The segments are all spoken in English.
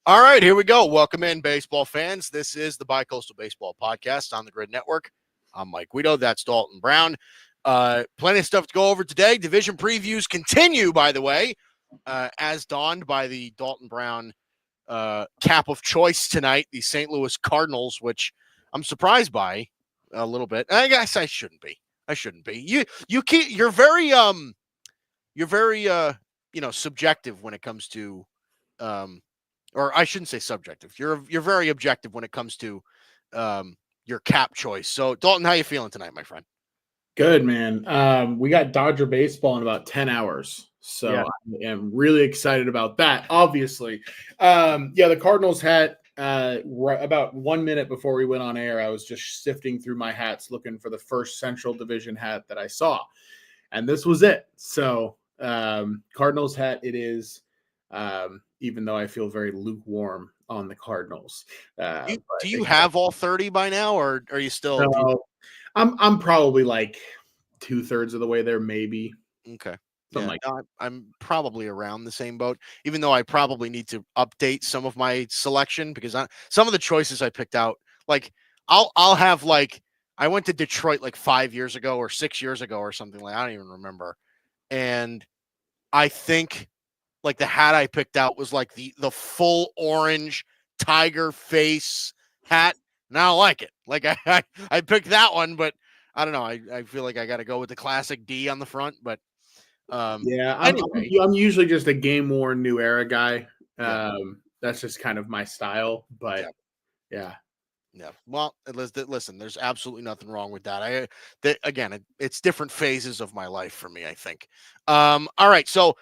All right, here we go. Welcome in, baseball fans. This is the Bicoastal Baseball Podcast on the Grid Network. I'm Mike Guido. That's Dalton Brown. Plenty of stuff to go over today. Division previews continue, by the way, as donned by the Dalton Brown cap of choice tonight, the St. Louis Cardinals, which I'm surprised by a little bit. I guess I shouldn't be. You're very subjective when it comes to or I shouldn't say subjective. You're very objective when it comes to your cap choice. So, Dalton, how you feeling tonight, my friend? Good, man. We got Dodger baseball in about 10 hours. So Yeah. I am really excited about that, obviously. The Cardinals had about 1 minute before we went on air, I was just sifting through my hats looking for the first Central Division hat that I saw. And this was it. So Cardinals hat it is, even though I feel very lukewarm on the Cardinals. Do you have all 30 by now, or are you still? So, I'm probably like 2/3 of the way there, maybe. Okay. Something I'm probably around the same boat, even though I probably need to update some of my selection because some of the choices I picked out, like I'll have like I went to Detroit like 5 years ago or 6 years ago or something like I don't even remember, and I think like the hat I picked out was like the full orange tiger face hat, and I don't like it. Like I picked that one, but I don't know. I feel like I got to go with the classic D on the front, but I'm usually just a game worn new era guy. Yeah. That's just kind of my style. But yeah. Well, listen, there's absolutely nothing wrong with that. It's different phases of my life for me, I think. All right, so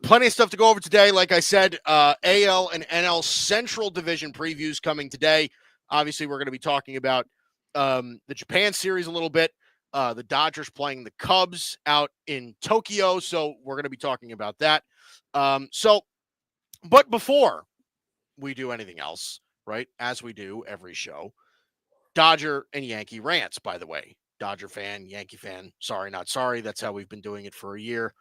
plenty of stuff to go over today. Like I said, AL and NL Central Division previews coming today. Obviously, we're going to be talking about the Japan series a little bit. The Dodgers playing the Cubs out in Tokyo, so we're going to be talking about that. But before we do anything else, right, as we do every show, Dodger and Yankee rants, by the way. Dodger fan, Yankee fan, sorry, not sorry. That's how we've been doing it for a year.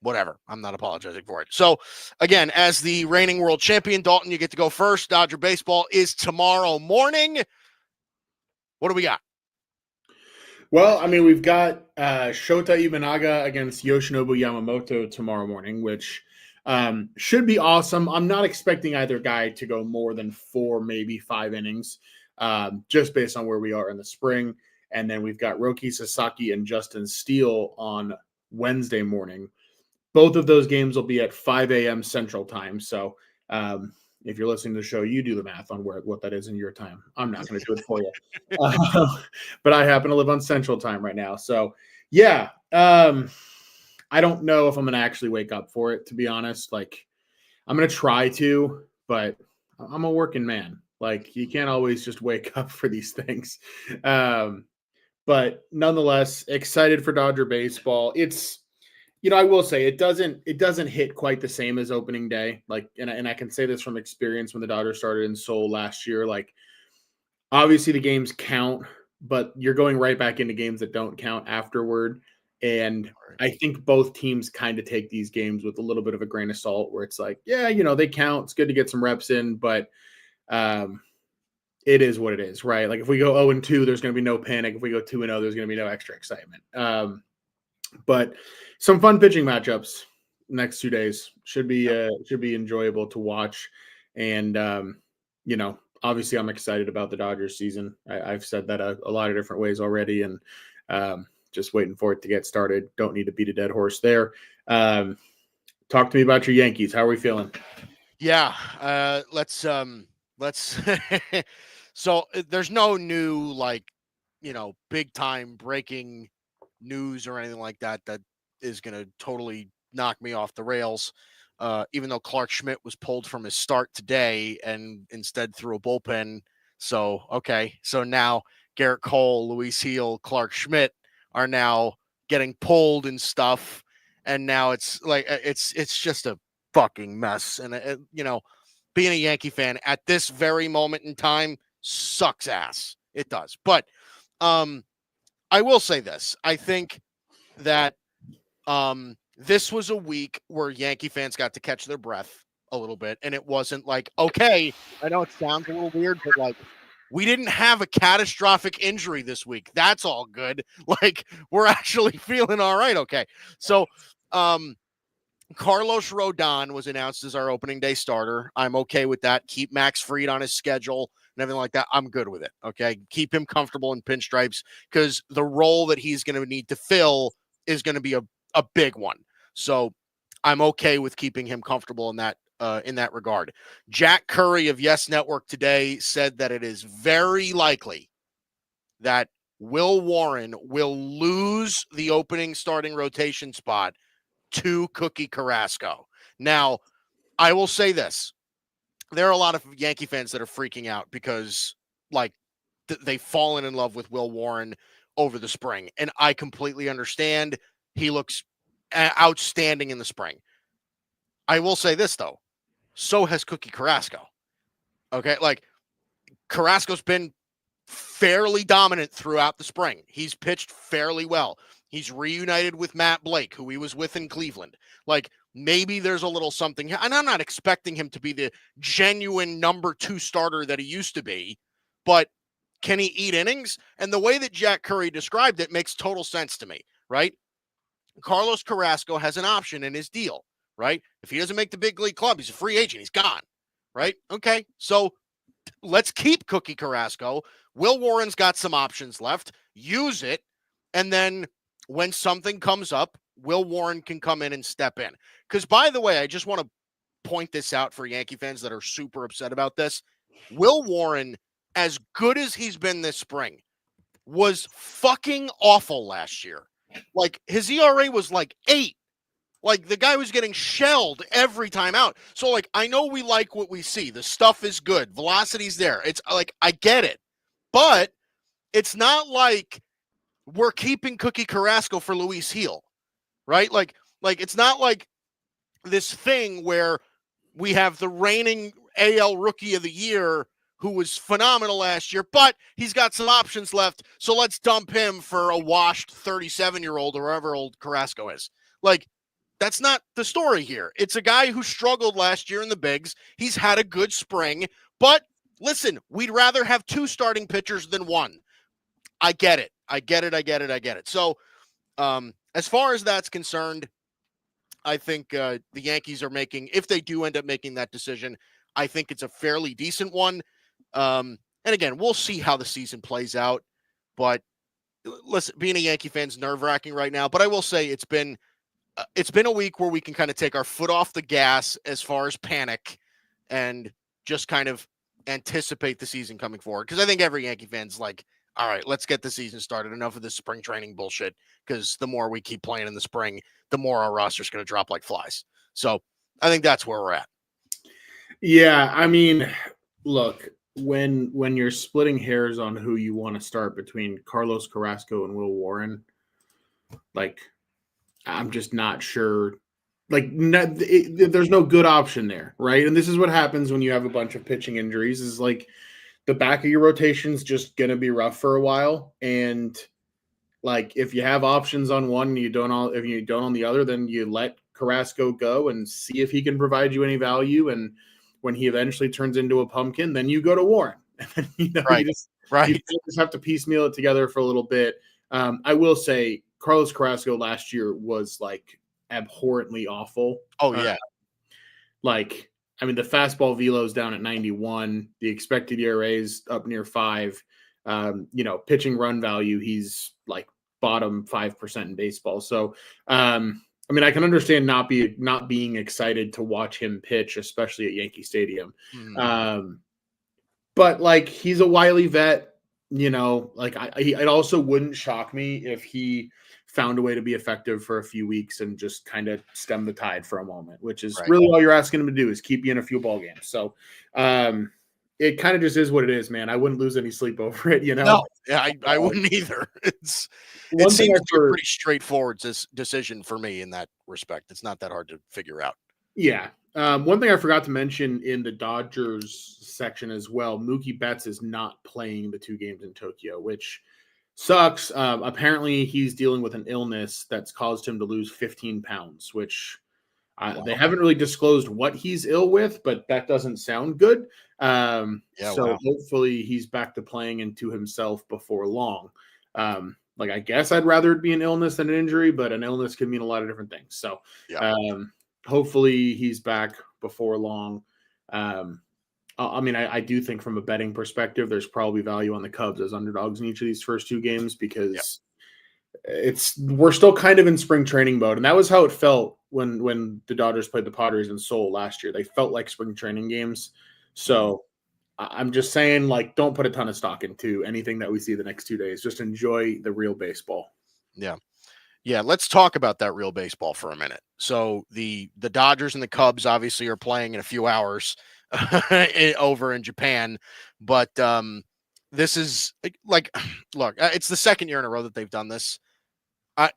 Whatever. I'm not apologizing for it. So, again, as the reigning world champion, Dalton, you get to go first. Dodger baseball is tomorrow morning. What do we got? Well, I mean, we've got Shota Imanaga against Yoshinobu Yamamoto tomorrow morning, which should be awesome. I'm not expecting either guy to go more than 4, maybe 5 innings, just based on where we are in the spring. And then we've got Roki Sasaki and Justin Steele on Wednesday morning. Both of those games will be at 5 a.m. Central Time. So if you're listening to the show, you do the math on what that is in your time. I'm not going to do it for you. But I happen to live on Central Time right now. So, yeah, I don't know if I'm going to actually wake up for it, to be honest. Like, I'm going to try to, but I'm a working man. Like, you can't always just wake up for these things. But nonetheless, excited for Dodger baseball. It's, I will say it doesn't hit quite the same as opening day. Like, and I can say this from experience when the Dodgers started in Seoul last year. Like, obviously the games count, but you're going right back into games that don't count afterward. And I think both teams kind of take these games with a little bit of a grain of salt, where it's like, yeah, they count. It's good to get some reps in, but it is what it is, right? Like if we go 0-2, there's going to be no panic. If we go 2-0, there's going to be no extra excitement. But some fun pitching matchups next 2 days should be enjoyable to watch. And obviously I'm excited about the Dodgers season. I've said that a lot of different ways already, and just waiting for it to get started. Don't need to beat a dead horse there. Talk to me about your Yankees. How are we feeling? Yeah, let's so there's no new big time breaking news or anything like that is going to totally knock me off the rails. Even though Clark Schmidt was pulled from his start today and instead threw a bullpen. So, okay. So now Garrett Cole, Luis Heel, Clark Schmidt are now getting pulled and stuff. And now it's like, it's just a fucking mess. And, being a Yankee fan at this very moment in time sucks ass. It does. But, I will say this. I think that this was a week where Yankee fans got to catch their breath a little bit. And it wasn't like, okay, I know it sounds a little weird, but like, we didn't have a catastrophic injury this week. That's all good. Like, we're actually feeling all right. Okay. So, Carlos Rodon was announced as our opening day starter. I'm okay with that. Keep Max Fried on his schedule and everything like that. I'm good with it. Okay. Keep him comfortable in pinstripes because the role that he's going to need to fill is going to be a big one. So I'm okay with keeping him comfortable in that regard. Jack Curry of Yes Network today said that it is very likely that Will Warren will lose the opening starting rotation spot to Cookie Carrasco. Now, I will say this. There are a lot of Yankee fans that are freaking out because, like, they've fallen in love with Will Warren over the spring. And I completely understand. He looks outstanding in the spring. I will say this, though. So has Cookie Carrasco. Okay? Like, Carrasco's been fairly dominant throughout the spring. He's pitched fairly well. He's reunited with Matt Blake, who he was with in Cleveland. Like, maybe there's a little something, and I'm not expecting him to be the genuine number 2 starter that he used to be, but can he eat innings? And the way that Jack Curry described it makes total sense to me, right? Carlos Carrasco has an option in his deal, right? If he doesn't make the big league club, he's a free agent. He's gone, right? Okay, so let's keep Cookie Carrasco. Will Warren's got some options left. Use it. And then when something comes up, Will Warren can come in and step in. Because, by the way, I just want to point this out for Yankee fans that are super upset about this. Will Warren, as good as he's been this spring, was fucking awful last year. Like, his ERA was like 8. Like, the guy was getting shelled every time out. So, like, I know we like what we see. The stuff is good. Velocity's there. It's like, I get it. But it's not like we're keeping Cookie Carrasco for Luis Heel, right? Like it's not like this thing where we have the reigning AL Rookie of the Year who was phenomenal last year, but he's got some options left. So let's dump him for a washed 37-year-old or whatever old Carrasco is. Like, that's not the story here. It's a guy who struggled last year in the bigs. He's had a good spring, but listen, we'd rather have 2 starting pitchers than 1. I get it. I get it. So, as far as that's concerned, I think the Yankees are making, if they do end up making that decision, I think it's a fairly decent one. And again, we'll see how the season plays out. But listen, being a Yankee fan is nerve-wracking right now. But I will say it's been a week where we can kind of take our foot off the gas as far as panic and just kind of anticipate the season coming forward. Because I think every Yankee fan's like, all right, let's get the season started. Enough of this spring training bullshit. Because the more we keep playing in the spring, the more our roster's going to drop like flies. So I think that's where we're at. Yeah, I mean, look, when you're splitting hairs on who you want to start between Carlos Carrasco and Will Warren, like, I'm just not sure. Like, there's no good option there, right? And this is what happens when you have a bunch of pitching injuries. Is like the back of your rotation's just gonna be rough for a while, and like if you have options on one, if you don't on the other, then you let Carrasco go and see if he can provide you any value. And when he eventually turns into a pumpkin, then you go to Warren. Right. You just have to piecemeal it together for a little bit. I will say Carlos Carrasco last year was like abhorrently awful. Oh yeah. I mean, the fastball velo is down at 91. The expected ERA is up near 5. Pitching run value, he's like bottom 5% in baseball. So, I mean, I can understand not being excited to watch him pitch, especially at Yankee Stadium. But like, he's a wily vet, like it also wouldn't shock me if he found a way to be effective for a few weeks and just kind of stem the tide for a moment, which is really all you're asking him to do is keep you in a few ball games. So, it kind of just is what it is, man. I wouldn't lose any sleep over it, No, I wouldn't either. It seems to be a pretty straightforward decision for me in that respect. It's not that hard to figure out. Yeah. One thing I forgot to mention in the Dodgers section as well, Mookie Betts is not playing the 2 games in Tokyo, which sucks. Apparently he's dealing with an illness that's caused him to lose 15 pounds, which Wow. They haven't really disclosed what he's ill with, but that doesn't sound good. So Wow. hopefully he's back to playing into himself before long. Like, I guess I'd rather it be an illness than an injury, but an illness can mean a lot of different things. So Yeah. hopefully he's back before long. I mean, I do think from a betting perspective, there's probably value on the Cubs as underdogs in each of these first two games because we're still kind of in spring training mode, and that was how it felt when the Dodgers played the Padres in Seoul last year. They felt like spring training games. So I'm just saying, like, don't put a ton of stock into anything that we see the next 2 days. Just enjoy the real baseball. Yeah. Yeah, let's talk about that real baseball for a minute. So the Dodgers and the Cubs obviously are playing in a few hours over in Japan, but this is like look, it's the second year in a row that they've done this.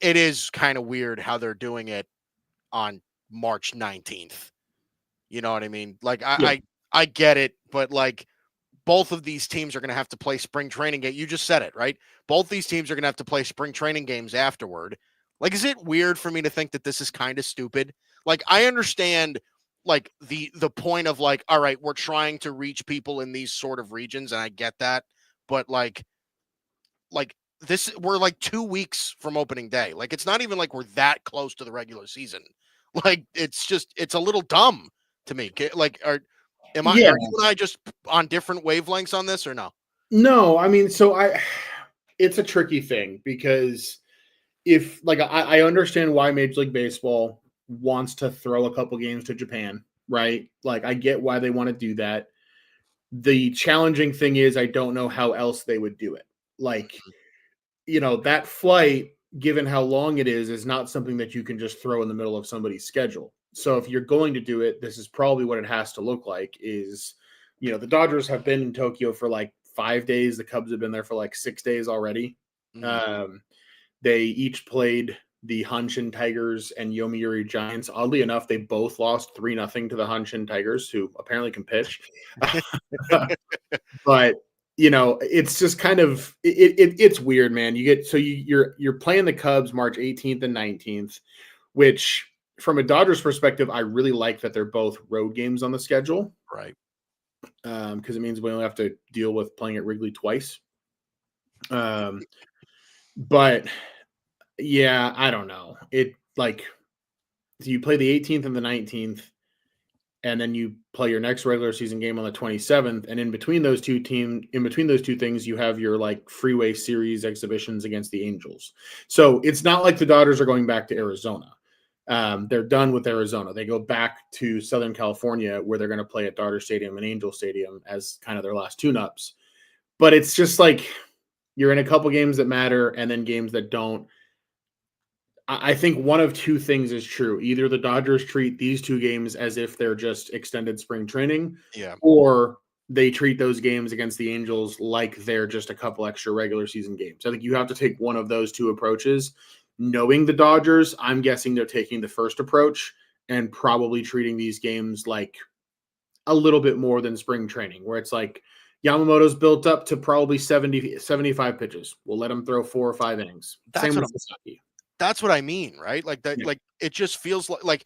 It is kind of weird how they're doing it on March 19th. You know what I mean? Like Yeah. I get it, but like both of these teams are going to have to play spring training game. You just said it, right? Both these teams are going to have to play spring training games afterward. Like, is it weird for me to think that this is kind of stupid? Like, I understand like the point of like, all right, we're trying to reach people in these sort of regions, and I get that, but like this, we're like 2 weeks from opening day. Like, it's not even like we're that close to the regular season. Like, it's a little dumb to me. Like, are Yeah. you and I just on different wavelengths on this or no? No, I mean, it's a tricky thing because if, like, I understand why Major League Baseball wants to throw a couple games to Japan, right? Like, I get why they want to do that. The challenging thing is, I don't know how else they would do it. Like, that flight, given how long it is not something that you can just throw in the middle of somebody's schedule. So if you're going to do it, this is probably what it has to look like is, the Dodgers have been in Tokyo for like 5 days. The Cubs have been there for like 6 days already. Mhm. They each played the Hanshin Tigers and Yomiuri Giants. Oddly enough, they both lost 3-0 to the Hanshin Tigers, who apparently can pitch. But it's just kind of it's weird, man. You're playing the Cubs March 18th and 19th, which from a Dodgers perspective, I really like that they're both road games on the schedule. Right. Because it means we only have to deal with playing at Wrigley twice. But yeah, I don't know. It like you play the 18th and the 19th, and then you play your next regular season game on the 27th, and in between those two things, you have your like freeway series exhibitions against the Angels. So it's not like the Dodgers are going back to Arizona. They're done with Arizona. They go back to Southern California, where they're going to play at Dodger Stadium and Angel Stadium as kind of their last tune-ups. But it's just like you're in a couple games that matter and then games that don't. I think one of two things is true. Either the Dodgers treat these two games as if they're just extended spring training, Yeah. or they treat those games against the Angels like they're just a couple extra regular season games. I think you have to take one of those two approaches. Knowing the Dodgers, I'm guessing they're taking the first approach and probably treating these games like a little bit more than spring training, where it's like Yamamoto's built up to probably 70, 75 pitches. We'll let him throw 4 or 5 innings. That's Same what with Sasaki. that's what I mean, right? Like that, Yeah. like it just feels like,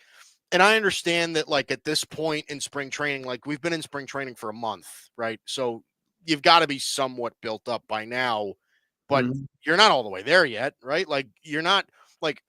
and I understand that like at this point in spring training, like we've been in spring training for a month, right? So you've got to be somewhat built up by now, but Mhm. you're not all the way there yet, right? Like you're not like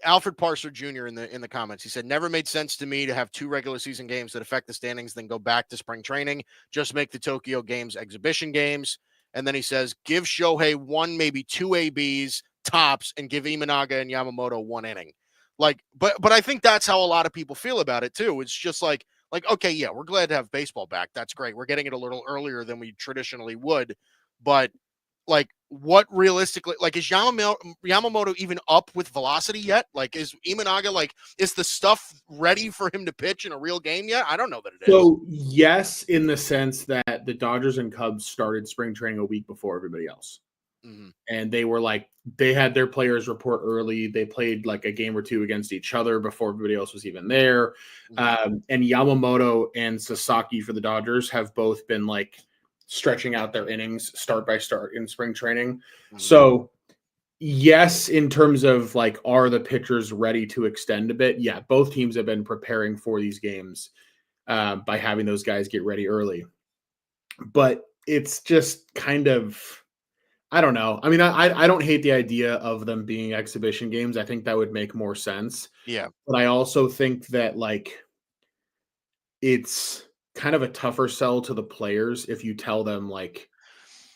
Alfred Parser Jr. in the comments. He said, "Never made sense to me to have two regular season games that affect the standings, then go back to spring training. Just make the Tokyo games exhibition games." And then he says, "Give Shohei one, maybe two ABs tops, and give Imanaga and Yamamoto one inning." Like, but I think that's how a lot of people feel about it too. It's just like okay, yeah, we're glad to have baseball back. That's great. We're getting it a little earlier than we traditionally would, but like what realistically, like, is Yamamoto even up with velocity yet? Like, is Imanaga, like, is the stuff ready for him to pitch in a real game yet? I don't know that it is. So yes, in the sense that the Dodgers and Cubs started spring training a week before everybody else. Mhm. And they had their players report early. They played like a game or two against each other before everybody else was even there. And Yamamoto and Sasaki for the Dodgers have both been like stretching out their innings start by start in spring training. Mhm. So Yes, in terms of like, are the pitchers ready to extend a bit? Yeah, both teams have been preparing for these games by having those guys get ready early. But it's just kind of, I don't know. I mean, I don't hate the idea of them being exhibition games. I think that would make more sense. Yeah. But I also think that like it's kind of a tougher sell to the players if you tell them like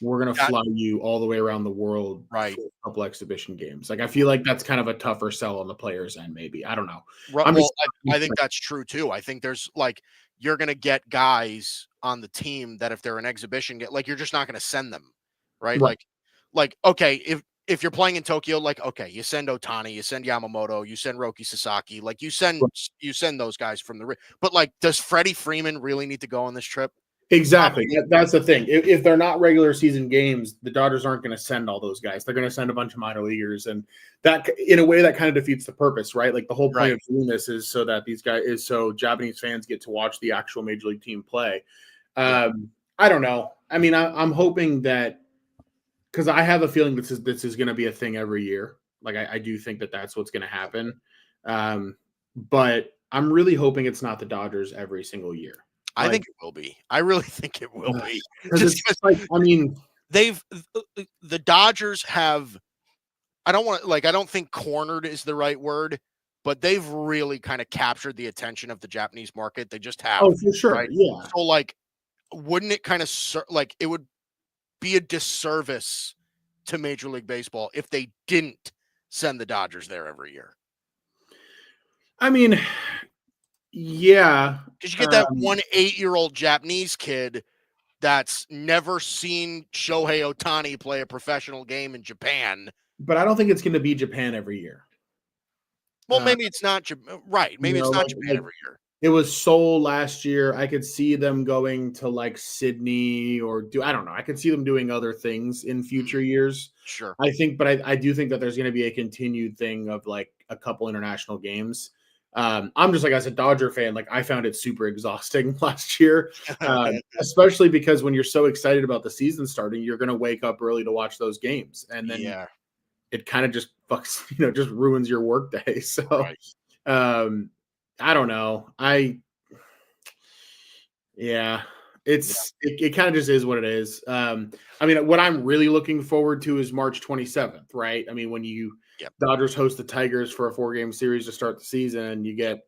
we're gonna That fly you all the way around the world right. for a couple exhibition games. Like I feel like that's kind of a tougher sell on the players' end, maybe. I don't know. I'm Well, just I think that's true too. I think there's like you're gonna get guys on the team that if they're an exhibition get like you're just not gonna send them, right? right. Like okay, if you're playing in Tokyo, like okay, you send Otani, you send Yamamoto, you send Roki Sasaki, like you send those guys from but like does Freddie Freeman really need to go on this trip? Exactly. Probably That's the thing. If they're not regular season games, the Dodgers aren't going to send all those guys. They're going to send a bunch of minor leaguers, and that, in a way, that kind of defeats the purpose, right? Like the whole point right. of doing this is so that these guys is so Japanese fans get to watch the actual major league team play. Yeah. I don't know. I mean, I'm hoping that because I have a feeling this is going to be a thing every year. Like I do think that that's what's going to happen. But I'm really hoping it's not the Dodgers every single year. I think it will be. I really think it will be. Because Just it's because like, I mean, they've the Dodgers have I don't want like I don't think cornered is the right word, but they've really kind of captured the attention of the Japanese market. They just have, oh, for sure. right? Yeah. So like wouldn't it kind of like it would be a disservice to Major League Baseball if they didn't send the Dodgers there every year? I mean, yeah. Because you get that one 8-year-old Japanese kid that's never seen Shohei Otani play a professional game in Japan. But I don't think it's going to be Japan every year. Well, maybe it's not right. You Maybe know, it's not like, Japan like every year. it was Seoul last year. I could see them going to like Sydney or I don't know. I could see them doing other things in future years. Sure. I think, but I do think that there's going to be a continued thing of like a couple international games. I'm just like, as a Dodger fan, like I found it super exhausting last year, especially because when you're so excited about the season starting, you're going to wake up early to watch those games. And then Yeah. it kind of just fucks, just ruins your work day. So, Right. I don't know. Yeah, Yeah. it kind of just is what it is. I mean, what I'm really looking forward to is March 27th, right? I mean, when Yep. Dodgers host the Tigers for a 4-game series to start the season, you get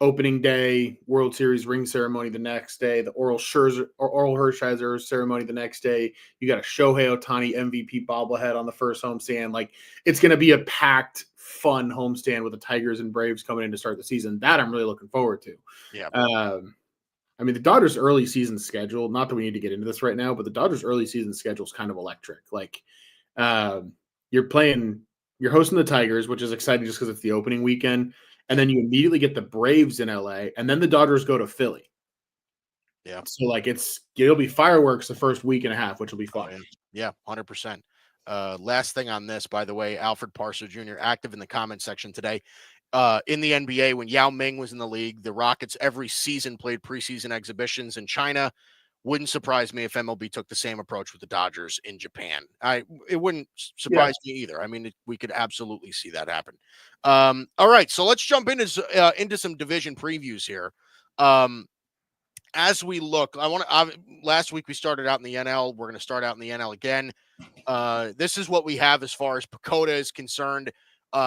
opening day, World Series ring ceremony the next day, the Oral Hershiser ceremony the next day. You got a Shohei Otani MVP bobblehead on the first homestand. Like it's going to be a packed, fun homestand with the Tigers and Braves coming in to start the season. That I'm really looking forward to. Yeah. I mean, the Dodgers' early season schedule, not that we need to get into this right now, but the Dodgers' early season schedule is kind of electric. Like, you're hosting the Tigers, which is exciting just because it's the opening weekend. And then you immediately get the Braves in LA, and then the Dodgers go to Philly. Yeah. So, like, it'll be fireworks the first week and a half, which will be fun. Oh, yeah. 100%. Last thing on this, by the way, Alfred Parser Jr. active in the comment section today. In the NBA, when Yao Ming was in the league, the Rockets every season played preseason exhibitions in China. Wouldn't surprise me if MLB took the same approach with the Dodgers in Japan. It wouldn't surprise me either. I mean, we could absolutely see that happen. All right, so let's jump into some division previews here. As we look, last week we started out in the NL. We're going to start out in the NL again. This is what we have as far as Pacoda is concerned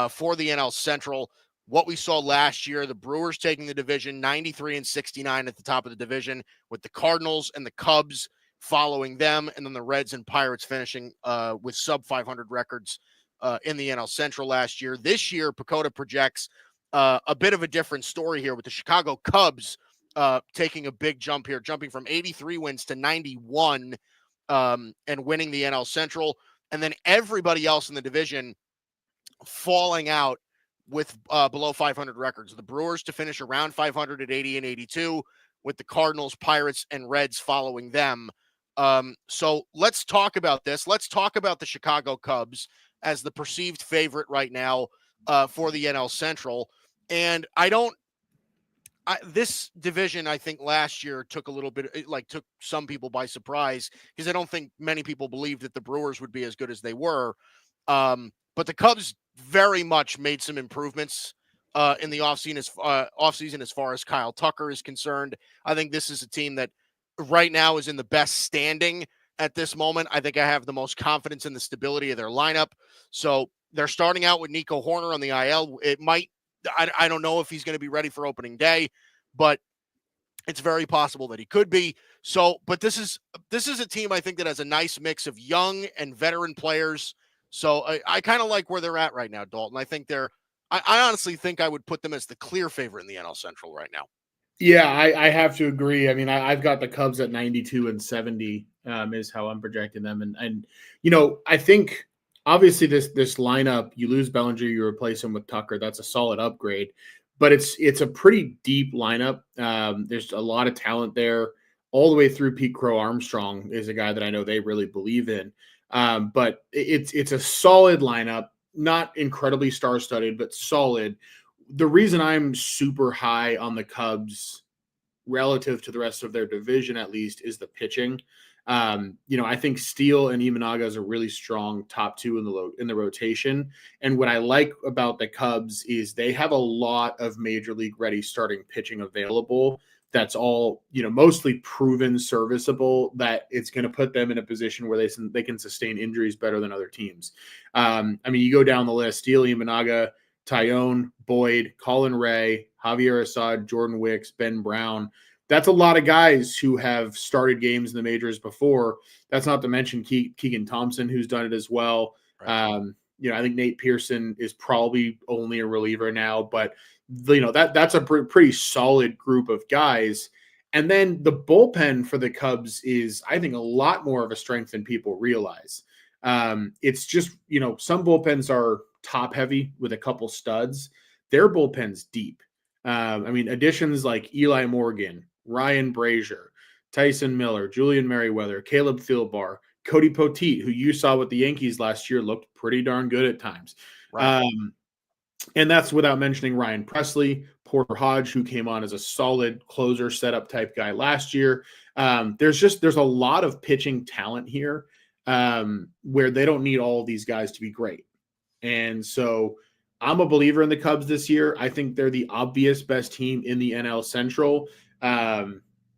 for the NL Central. What we saw last year, the Brewers taking the division 93-69 at the top of the division, with the Cardinals and the Cubs following them, and then the Reds and Pirates finishing with sub 500 records in the NL Central last year. This year, Pacoda projects a bit of a different story here with the Chicago Cubs taking a big jump here, jumping from 83 wins to 91 and winning the NL Central. And then everybody else in the division falling out with below 500 records. The Brewers to finish around 500 at 80 and 82, with the Cardinals, Pirates, and Reds following them. So let's talk about this. Let's talk about the Chicago Cubs as the perceived favorite right now for the NL Central. And this division, I think last year took took some people by surprise, because I don't think many people believed that the Brewers would be as good as they were. but the Cubs very much made some improvements in the offseason as far as Kyle Tucker is concerned. I think this is a team that right now is in the best standing at this moment. I think I have the most confidence in the stability of their lineup. So they're starting out with Nico Horner on the IL. I don't know if he's going to be ready for opening day, but it's very possible that he could be. So, but this is a team I think that has a nice mix of young and veteran players. So I kind of like where they're at right now, Dalton. I think I honestly think I would put them as the clear favorite in the NL Central right now. Yeah, I have to agree. I mean, I've got the Cubs at 92 and 70 is how I'm projecting them. And I think obviously this lineup, you lose Bellinger, you replace him with Tucker. That's a solid upgrade, but it's a pretty deep lineup. There's a lot of talent there, all the way through. Pete Crow Armstrong is a guy that I know they really believe in. But it's a solid lineup, not incredibly star-studded, but solid. The reason I'm super high on the Cubs relative to the rest of their division, at least, is the pitching. I think Steele and Imanaga is a really strong top two in the rotation. And what I like about the Cubs is they have a lot of major league ready starting pitching available. That's all, mostly proven serviceable, that it's going to put them in a position where they can sustain injuries better than other teams. You go down the list: Steele, Imanaga, Tyone, Boyd, Colin Ray, Javier Assad, Jordan Wicks, Ben Brown. That's a lot of guys who have started games in the majors before. That's not to mention Keegan Thompson, who's done it as well. Right. I think Nate Pearson is probably only a reliever now, but that's a pretty solid group of guys. And then the bullpen for the Cubs is, I think, a lot more of a strength than people realize. It's just, some bullpens are top heavy with a couple studs. Their bullpen's deep. Additions like Eli Morgan, Ryan Brazier, Tyson Miller, Julian Merriweather, Caleb Philbar, Cody Poteet, who you saw with the Yankees last year, looked pretty darn good at times. Right. And that's without mentioning Ryan Presley, Porter Hodge, who came on as a solid closer setup type guy last year. There's a lot of pitching talent here where they don't need all of these guys to be great. And so I'm a believer in the Cubs this year. I think they're the obvious best team in the NL Central. I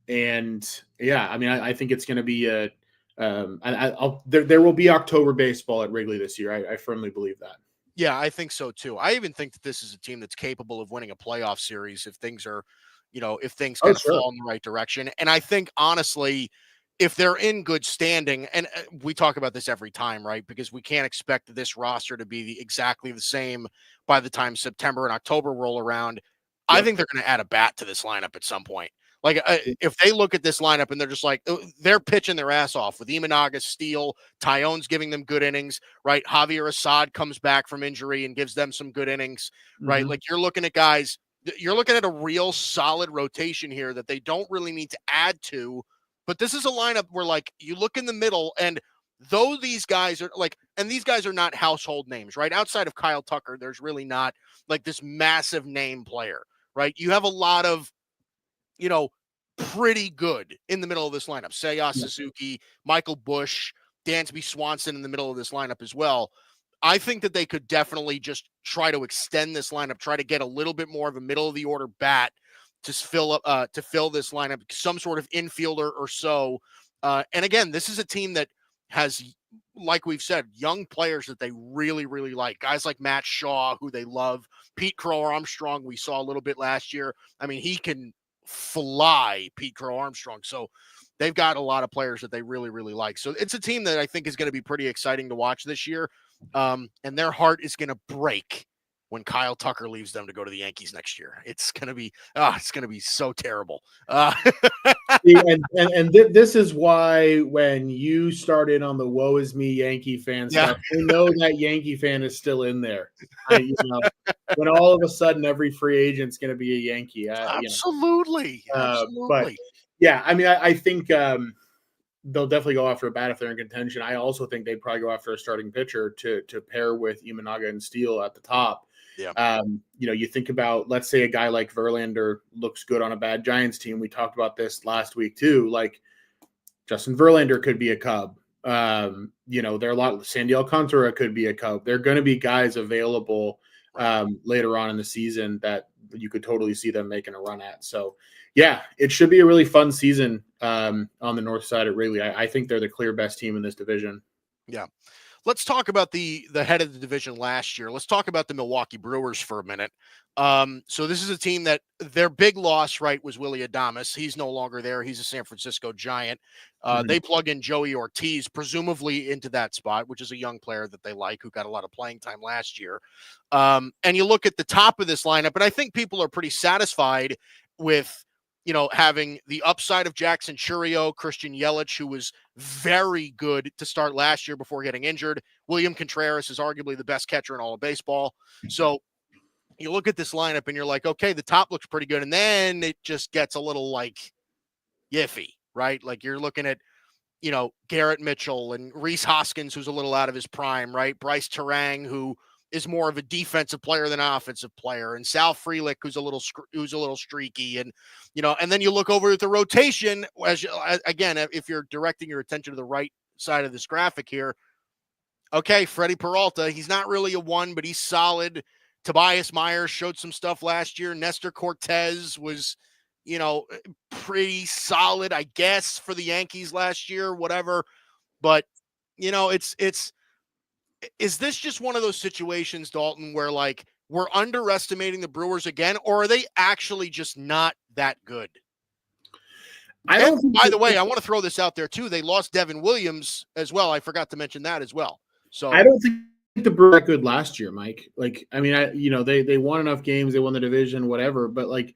think it's going to be there will be October baseball at Wrigley this year. I firmly believe that. Yeah, I think so too. I even think that this is a team that's capable of winning a playoff series if things are, if things kind of fall in the right direction. And I think, honestly, if they're in good standing, and we talk about this every time, right? Because we can't expect this roster to be exactly the same by the time September and October roll around. Yep. I think they're going to add a bat to this lineup at some point. Like, if they look at this lineup and they're just like, they're pitching their ass off with Imanaga, Steele, Tyone's giving them good innings, right? Javier Assad comes back from injury and gives them some good innings, right? Like, you're looking at guys, you're looking at a real solid rotation here that they don't really need to add to. But this is a lineup where, like, you look in the middle, and though these guys are and these guys are not household names, right? Outside of Kyle Tucker, there's really not like this massive name player, right? You have a lot of, pretty good in the middle of this lineup. Seiya Suzuki, Michael Busch, Dansby Swanson in the middle of this lineup as well. I think that they could definitely just try to extend this lineup, try to get a little bit more of a middle of the order bat to fill this lineup, some sort of infielder or so. And again, this is a team that has, like we've said, young players that they really, really like. Guys like Matt Shaw, who they love. Pete Crow Armstrong, we saw a little bit last year. He can fly, Pete Crow Armstrong. So they've got a lot of players that they really, really like. So it's a team that I think is going to be pretty exciting to watch this year. And their heart is going to break when Kyle Tucker leaves them to go to the Yankees next year. It's going to be so terrible. This is why when you started on the woe is me Yankee fan stuff, I know that Yankee fan is still in there. When all of a sudden every free agent's going to be a Yankee. Absolutely. But yeah, I think they'll definitely go after a bat if they're in contention. I also think they'd probably go after a starting pitcher to pair with Imanaga and Steele at the top. Yeah. You think about, let's say a guy like Verlander looks good on a bad Giants team. We talked about this last week too. Like, Justin Verlander could be a Cub. There are a lot. Sandy Alcantara could be a Cub. There are going to be guys available later on in the season that you could totally see them making a run at. So, yeah, it should be a really fun season on the north side of Wrigley. I think they're the clear best team in this division. Yeah. Let's talk about the head of the division last year. Let's talk about the Milwaukee Brewers for a minute. So this is a team that their big loss, right, was Willy Adames. He's no longer there. He's a San Francisco Giant. They plug in Joey Ortiz, presumably into that spot, which is a young player that they like, who got a lot of playing time last year. And you look at the top of this lineup, and I think people are pretty satisfied with, having the upside of Jackson Churio, Christian Yelich, who was very good to start last year before getting injured. William Contreras is arguably the best catcher in all of baseball. So you look at this lineup and you're like, okay, the top looks pretty good. And then it just gets a little like iffy, right? Like you're looking at, Garrett Mitchell and Rhys Hoskins, who's a little out of his prime, right? Bryce Terang, who is more of a defensive player than an offensive player, and Sal Frelick, who's a little streaky, and and then you look over at the rotation. Again, if you're directing your attention to the right side of this graphic here, okay, Freddie Peralta, he's not really a one, but he's solid. Tobias Myers showed some stuff last year. Nestor Cortez was, pretty solid, I guess, for the Yankees last year, whatever. But is this just one of those situations, Dalton, where like we're underestimating the Brewers again, or are they actually just not that good? By the way, I want to throw this out there too. They lost Devin Williams as well. I forgot to mention that as well. So I don't think the Brewers were good last year, Mike. Like, I mean, they won enough games, they won the division, whatever. But like,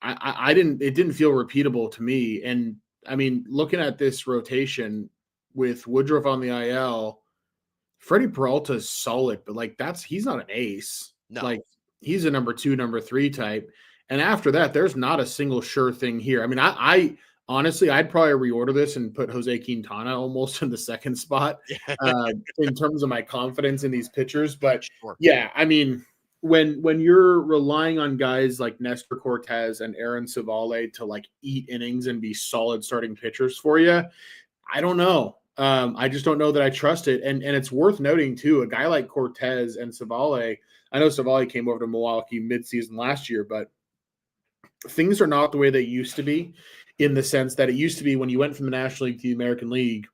it didn't feel repeatable to me. And I mean, looking at this rotation with Woodruff on the IL. Freddie Peralta is solid, but like he's not an ace. No. Like he's a number 2, number 3 type. And after that, there's not a single sure thing here. I mean, I honestly, I'd probably reorder this and put Jose Quintana almost in the second spot in terms of my confidence in these pitchers. But yeah, I mean, when you're relying on guys like Nestor Cortez and Aaron Civale to like eat innings and be solid starting pitchers for you, I don't know. I just don't know that I trust it. And it's worth noting, too, a guy like Cortez and Civale, I know Civale came over to Milwaukee midseason last year, but things are not the way they used to be, in the sense that it used to be when you went from the National League to the American League,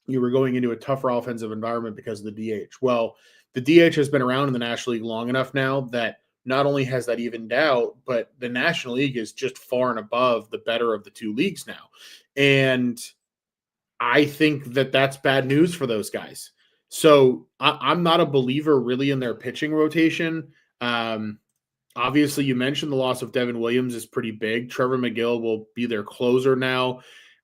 you were going into a tougher offensive environment because of the DH. Well, the DH has been around in the National League long enough now that not only has that evened out, but the National League is just far and above the better of the two leagues now. And I think that that's bad news for those guys. So I'm not a believer really in their pitching rotation. Obviously, you mentioned the loss of Devin Williams is pretty big. Trevor McGill will be their closer now.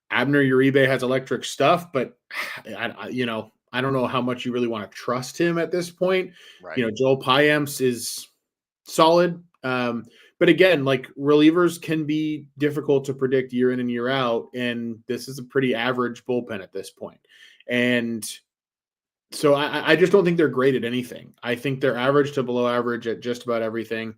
Abner Uribe has electric stuff, but I don't know how much you really want to trust him at this point. Right. Joel Payamps is solid. But again, like relievers can be difficult to predict year in and year out. And this is a pretty average bullpen at this point. And so I just don't think they're great at anything. I think they're average to below average at just about everything.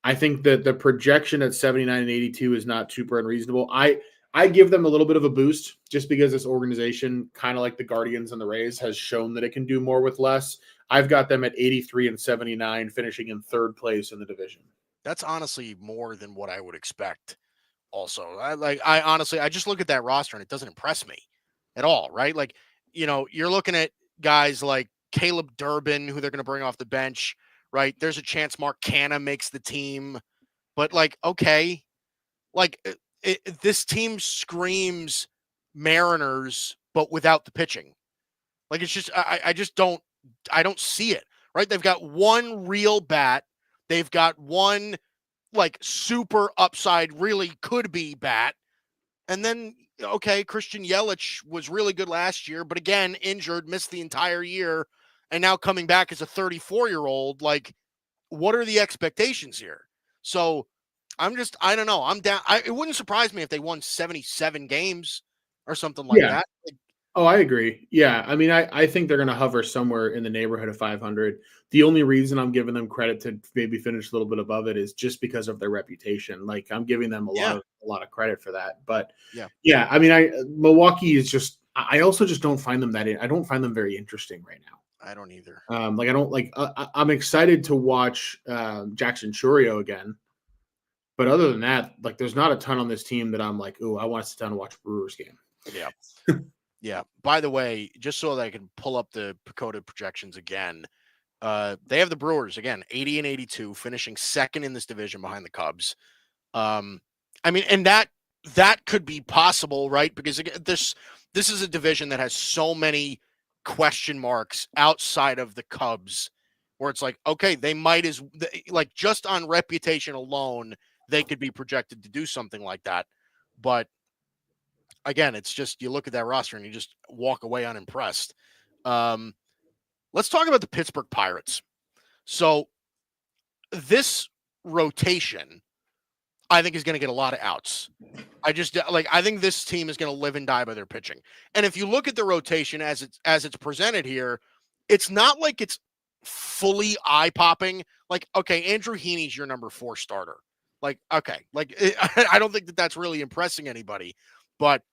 I think that the projection at 79 and 82 is not super unreasonable. I give them a little bit of a boost just because this organization, kind of like the Guardians and the Rays, has shown that it can do more with less. I've got them at 83 and 79, finishing in third place in the division. That's honestly more than what I would expect. Also, I honestly just look at that roster and it doesn't impress me at all, right? Like, you're looking at guys like Caleb Durbin, who they're going to bring off the bench, right? There's a chance Mark Canha makes the team, but like, okay, like this team screams Mariners, but without the pitching. Like, it's just, I don't see it, right? They've got one real bat. They've got one like super upside, really could be bat. And then, okay, Christian Yelich was really good last year, but again, injured, missed the entire year, and now coming back as a 34-year-old. Like, what are the expectations here? So I don't know. I'm down. It wouldn't surprise me if they won 77 games or something like that. Oh, I agree. Yeah. I mean, I think they're going to hover somewhere in the neighborhood of 500. The only reason I'm giving them credit to maybe finish a little bit above it is just because of their reputation. Like, I'm giving them a lot of credit for that. But yeah, I mean, Milwaukee is just, I also just don't find them I don't find them very interesting right now. I don't either. Like I don't like. I'm excited to watch Jackson Churio again, but other than that, like there's not a ton on this team that I'm like, oh, I want to sit down and watch a Brewers game. Yeah. Yeah. By the way, just so that I can pull up the Pacoda projections again, they have the Brewers again, 80 and 82, finishing second in this division behind the Cubs. I mean, and that could be possible, right? Because again, this is a division that has so many question marks outside of the Cubs, where it's like, okay, they might like just on reputation alone, they could be projected to do something like that. But again, it's just you look at that roster and you just walk away unimpressed. Let's talk about the Pittsburgh Pirates. So this rotation, I think, is going to get a lot of outs. I think this team is going to live and die by their pitching. And if you look at the rotation as it's presented here, it's not like it's fully eye-popping. Like, okay, Andrew Heaney's your number 4 starter. Like, okay, like I don't think that's really impressing anybody, but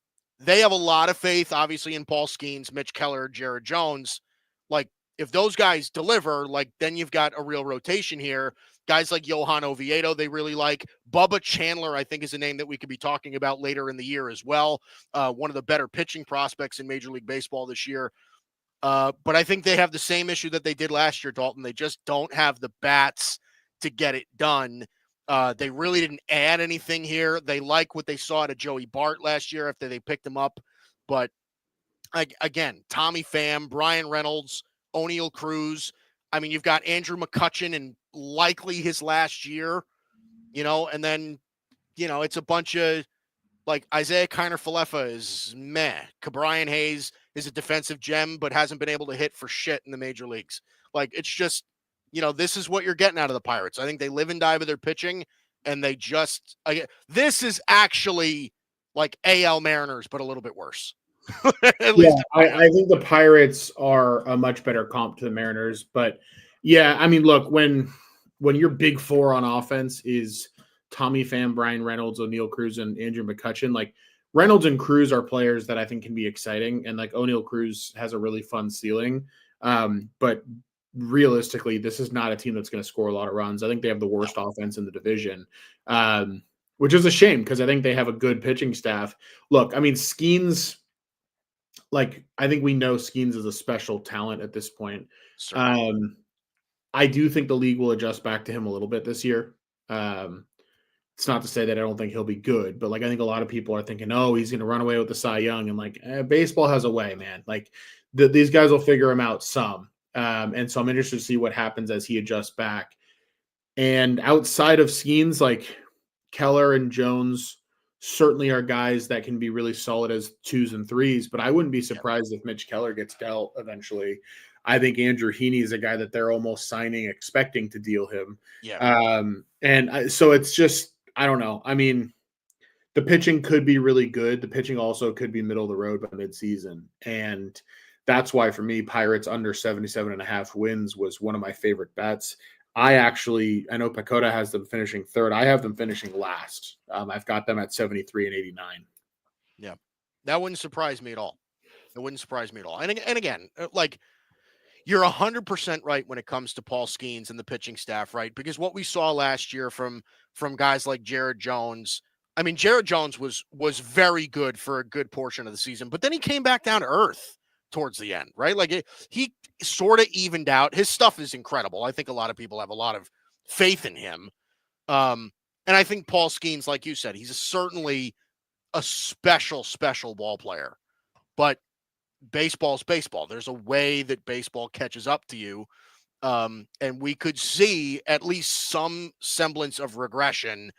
they have a lot of faith, obviously, in Paul Skeens, Mitch Keller, Jared Jones. Like, if those guys deliver, like, then you've got a real rotation here. Guys like Johan Oviedo, they really like. Bubba Chandler, I think, is a name that we could be talking about later in the year as well. One of the better pitching prospects in Major League Baseball this year. But I think they have the same issue that they did last year, Dalton. They just don't have the bats to get it done. They really didn't add anything here. They like what they saw out of Joey Bart last year after they picked him up. But again, Tommy Pham, Brian Reynolds, O'Neill Cruz. I mean, you've got Andrew McCutchen in likely his last year, and then, it's a bunch of like Isaiah Kiner-Falefa is meh. Cabrian Hayes is a defensive gem, but hasn't been able to hit for shit in the major leagues. Like, it's just, this is what you're getting out of the Pirates. I think they live and die by their pitching, and they just, this is actually like AL Mariners, but a little bit worse. At least I think the Pirates are a much better comp to the Mariners, but yeah, I mean, look, when your big 4 on offense is Tommy Pham, Brian Reynolds, O'Neill Cruz, and Andrew McCutchen, like Reynolds and Cruz are players that I think can be exciting, and like O'Neill Cruz has a really fun ceiling, but realistically, this is not a team that's going to score a lot of runs. I think they have the worst offense in the division, which is a shame because I think they have a good pitching staff. Look, I mean, Skeens. Like, I think we know Skeens is a special talent at this point. I do think the league will adjust back to him a little bit this year. It's not to say that I don't think he'll be good, but like I think a lot of people are thinking, oh, he's going to run away with the Cy Young, and like baseball has a way, man. Like these guys will figure him out some, and so I'm interested to see what happens as he adjusts back. And outside of Skeens, like Keller and Jones certainly are guys that can be really solid as 2s and 3s, but I wouldn't be surprised if Mitch Keller gets dealt eventually. I think Andrew Heaney is a guy that they're almost signing, expecting to deal him. So it's just, I don't know. I mean, the pitching could be really good. The pitching also could be middle of the road by midseason. And that's why for me, Pirates under 77.5 wins was one of my favorite bets. I know Pacoda has them finishing 3rd. I have them finishing last. I've got them at 73 and 89. Yeah, that wouldn't surprise me at all. It wouldn't surprise me at all. And again, like, you're 100% right when it comes to Paul Skeens and the pitching staff, right? Because what we saw last year from guys like Jared Jones, I mean, Jared Jones was very good for a good portion of the season, but then he came back down to earth towards the end, right? Like he sort of evened out. His stuff is incredible. I think a lot of people have a lot of faith in him. And I think Paul Skeens, like you said, he's certainly a special ball player, but baseball's baseball. There's a way that baseball catches up to you. And we could see at least some semblance of regression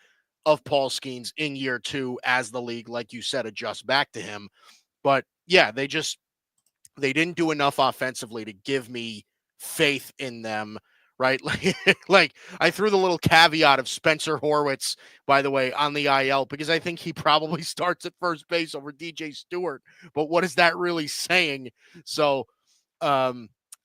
of Paul Skeens in year 2 as the league, like you said, adjusts back to him. But yeah, they didn't do enough offensively to give me faith in them, right? Like I threw the little caveat of Spencer Horwitz, by the way, on the IL, because I think he probably starts at first base over DJ Stewart. But what is that really saying? So I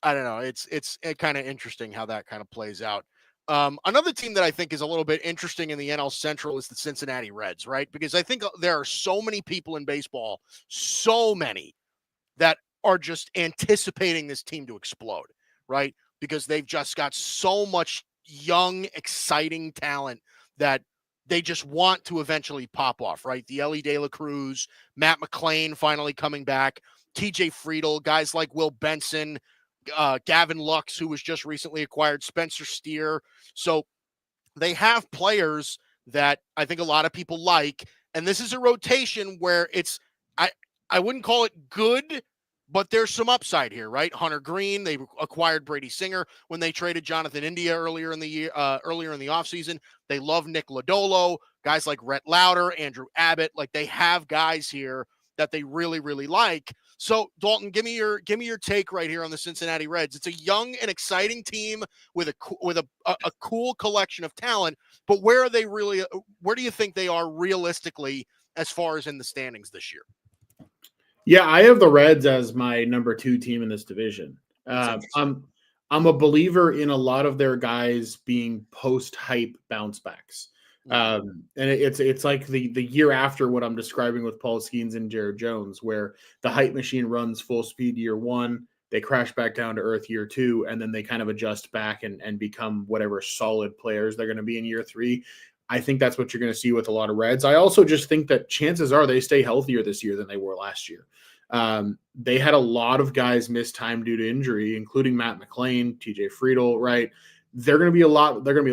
don't know. It's kind of interesting how that kind of plays out. Another team that I think is a little bit interesting in the NL Central is the Cincinnati Reds, right? Because I think there are so many people in baseball, so many that are just anticipating this team to explode, right? Because they've just got so much young, exciting talent that they just want to eventually pop off, right? The Ellie De La Cruz, Matt McClain finally coming back, TJ Friedel, guys like Will Benson, Gavin Lux, who was just recently acquired, Spencer Steer. So they have players that I think a lot of people like, and this is a rotation where I I wouldn't call it good, but there's some upside here, right? Hunter Green, they acquired Brady Singer when they traded Jonathan India earlier in the year, earlier in the offseason. They love Nick Lodolo, guys like Rhett Lauder, Andrew Abbott. Like they have guys here that they really, really like. So Dalton, give me your take right here on the Cincinnati Reds. It's a young and exciting team with a cool collection of talent, but where are they really? Where do you think they are realistically as far as in the standings this year? Yeah, I have the Reds as my number 2 team in this division. I'm a believer in a lot of their guys being post-hype bounce backs. And it's like the year after what I'm describing with Paul Skeens and Jared Jones, where the hype machine runs full speed year 1, they crash back down to earth year 2, and then they kind of adjust back and become whatever solid players they're going to be in year 3. I think that's what you're going to see with a lot of Reds. I also just think that chances are they stay healthier this year than they were last year. They had a lot of guys miss time due to injury, including Matt McClain, TJ Friedel, right? They're going to be a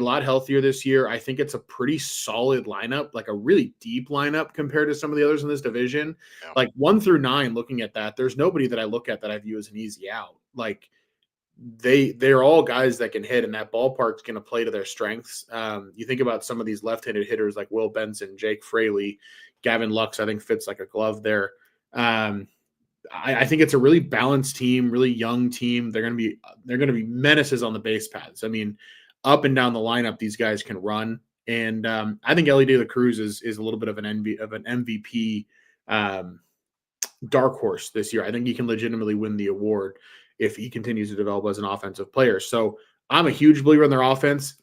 lot healthier this year. I think it's a pretty solid lineup, like a really deep lineup compared to some of the others in this division. Yeah. Like 1 through 9, looking at that, there's nobody that I look at that I view as an easy out. Like they're all guys that can hit, and that ballpark's going to play to their strengths. You think about some of these left-handed hitters like Will Benson, Jake Fraley, Gavin Lux, I think fits like a glove there. I think it's a really balanced team, really young team. They're going to be menaces on the base paths. I mean, up and down the lineup, these guys can run, and I think Ellie De La Cruz is a little bit of an MVP dark horse this year. I think he can legitimately win the award if he continues to develop as an offensive player. So I'm a huge believer in their offense.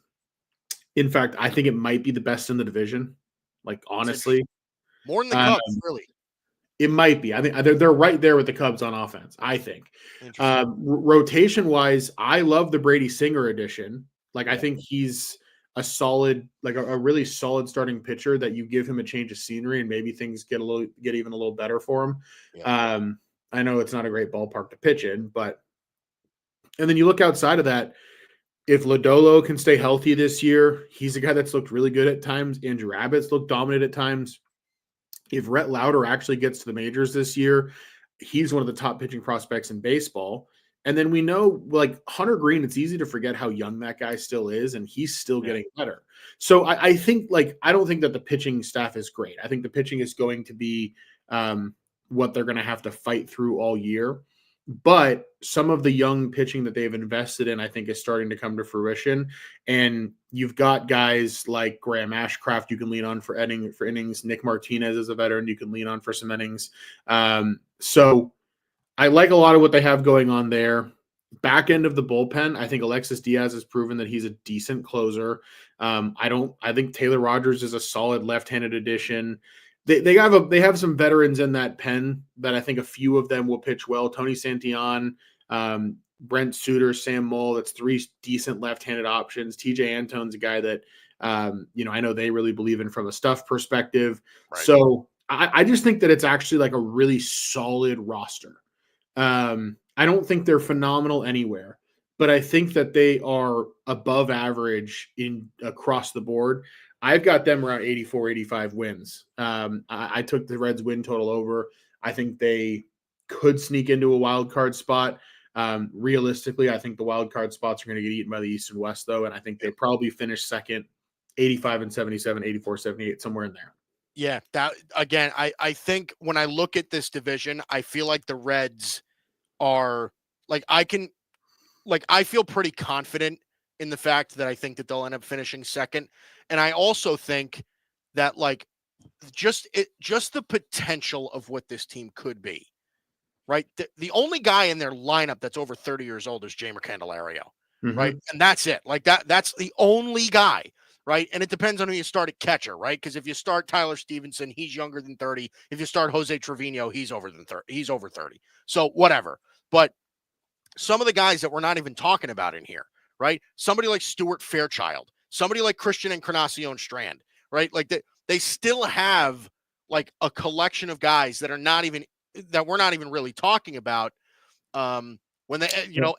In fact, I think it might be the best in the division. Like honestly, more than the Cubs, really. It might be. I think they're right there with the Cubs on offense, I think. Rotation-wise, I love the Brady Singer addition. Like, I think he's a solid, like a really solid starting pitcher that you give him a change of scenery and maybe things get even a little better for him. Yeah. I know it's not a great ballpark to pitch in, but and then you look outside of that, if Lodolo can stay healthy this year, he's a guy that's looked really good at times. Andrew Abbott's looked dominant at times. If Rhett Lauder actually gets to the majors this year, he's one of the top pitching prospects in baseball. And then we know, like Hunter Green, it's easy to forget how young that guy still is, and he's still getting better. So I think, like, I don't think that the pitching staff is great. I think the pitching is going to be what they're going to have to fight through all year. But some of the young pitching that they've invested in, I think, is starting to come to fruition. And you've got guys like Graham Ashcraft you can lean on for innings. Nick Martinez is a veteran you can lean on for some innings. So I like a lot of what they have going on there. Back end of the bullpen, I think Alexis Diaz has proven that he's a decent closer. I think Taylor Rogers is a solid left-handed addition. They have some veterans in that pen that I think a few of them will pitch well. Tony Santillan, Brent Suter, Sam Moll. That's 3 decent left-handed options. TJ Antone's a guy that I know they really believe in from a stuff perspective. Right. So I just think that it's actually like a really solid roster. I don't think they're phenomenal anywhere, but I think that they are above average across the board. I've got them around 84, 85 wins. I took the Reds win total over. I think they could sneak into a wild card spot. Realistically, I think the wild card spots are going to get eaten by the East and West, though, and I think they probably finish second, 85 and 77, 84, 78, somewhere in there. Yeah, that again, I think when I look at this division, I feel like the Reds are like I feel pretty confident in the fact that I think that they'll end up finishing second. And I also think that like just the potential of what this team could be, right? The only guy in their lineup that's over 30 years old is Jeimer Candelario, right? And that's it. Like that's the only guy. right? And it depends on who you start at catcher, right? Because if you start Tyler Stevenson, he's younger than 30. If you start Jose Trevino, he's over 30. He's over 30. So whatever. But some of the guys that we're not even talking about in here, right? Somebody like Stuart Fairchild, somebody like Christian Encarnacion Strand, right? Like they still have like a collection of guys that are not even that we're not even really talking about. When they,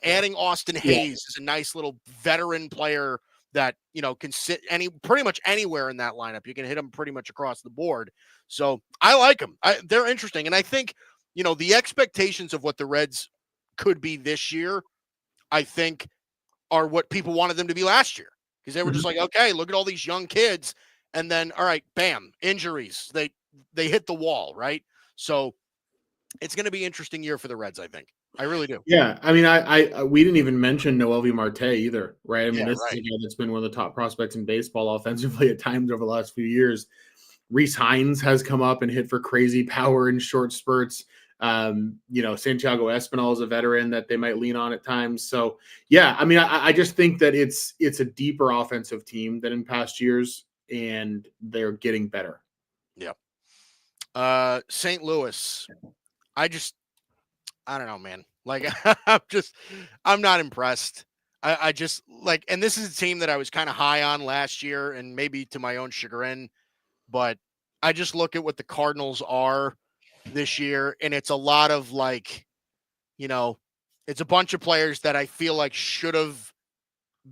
adding Austin Yeah. Hayes is a nice little veteran player that can sit pretty much anywhere in that lineup. You can hit them pretty much across the board. So I like them. They're interesting, and I think the expectations of what the Reds could be this year, I think, are what people wanted them to be last year, because they were just like, okay, look at all these young kids, and then all right, bam, injuries. They hit the wall, right? So it's going to be an interesting year for the Reds, I think. I really do. Yeah, I mean, we didn't even mention Noelvi Marte either, right? I mean, Yeah, this is right. a guy that's been one of the top prospects in baseball offensively at times over the last few years. Reese Hines has come up and hit for crazy power in short spurts. Santiago Espinal is a veteran that they might lean on at times. So, yeah, I mean, I just think that it's a deeper offensive team than in past years, and they're getting better. Yeah. St. Louis, I don't know, man. Like, I'm not impressed. I just like, and this is a team that I was kind of high on last year, and maybe to my own chagrin, but I just look at what the Cardinals are this year, and it's a lot of like, it's a bunch of players that I feel like should have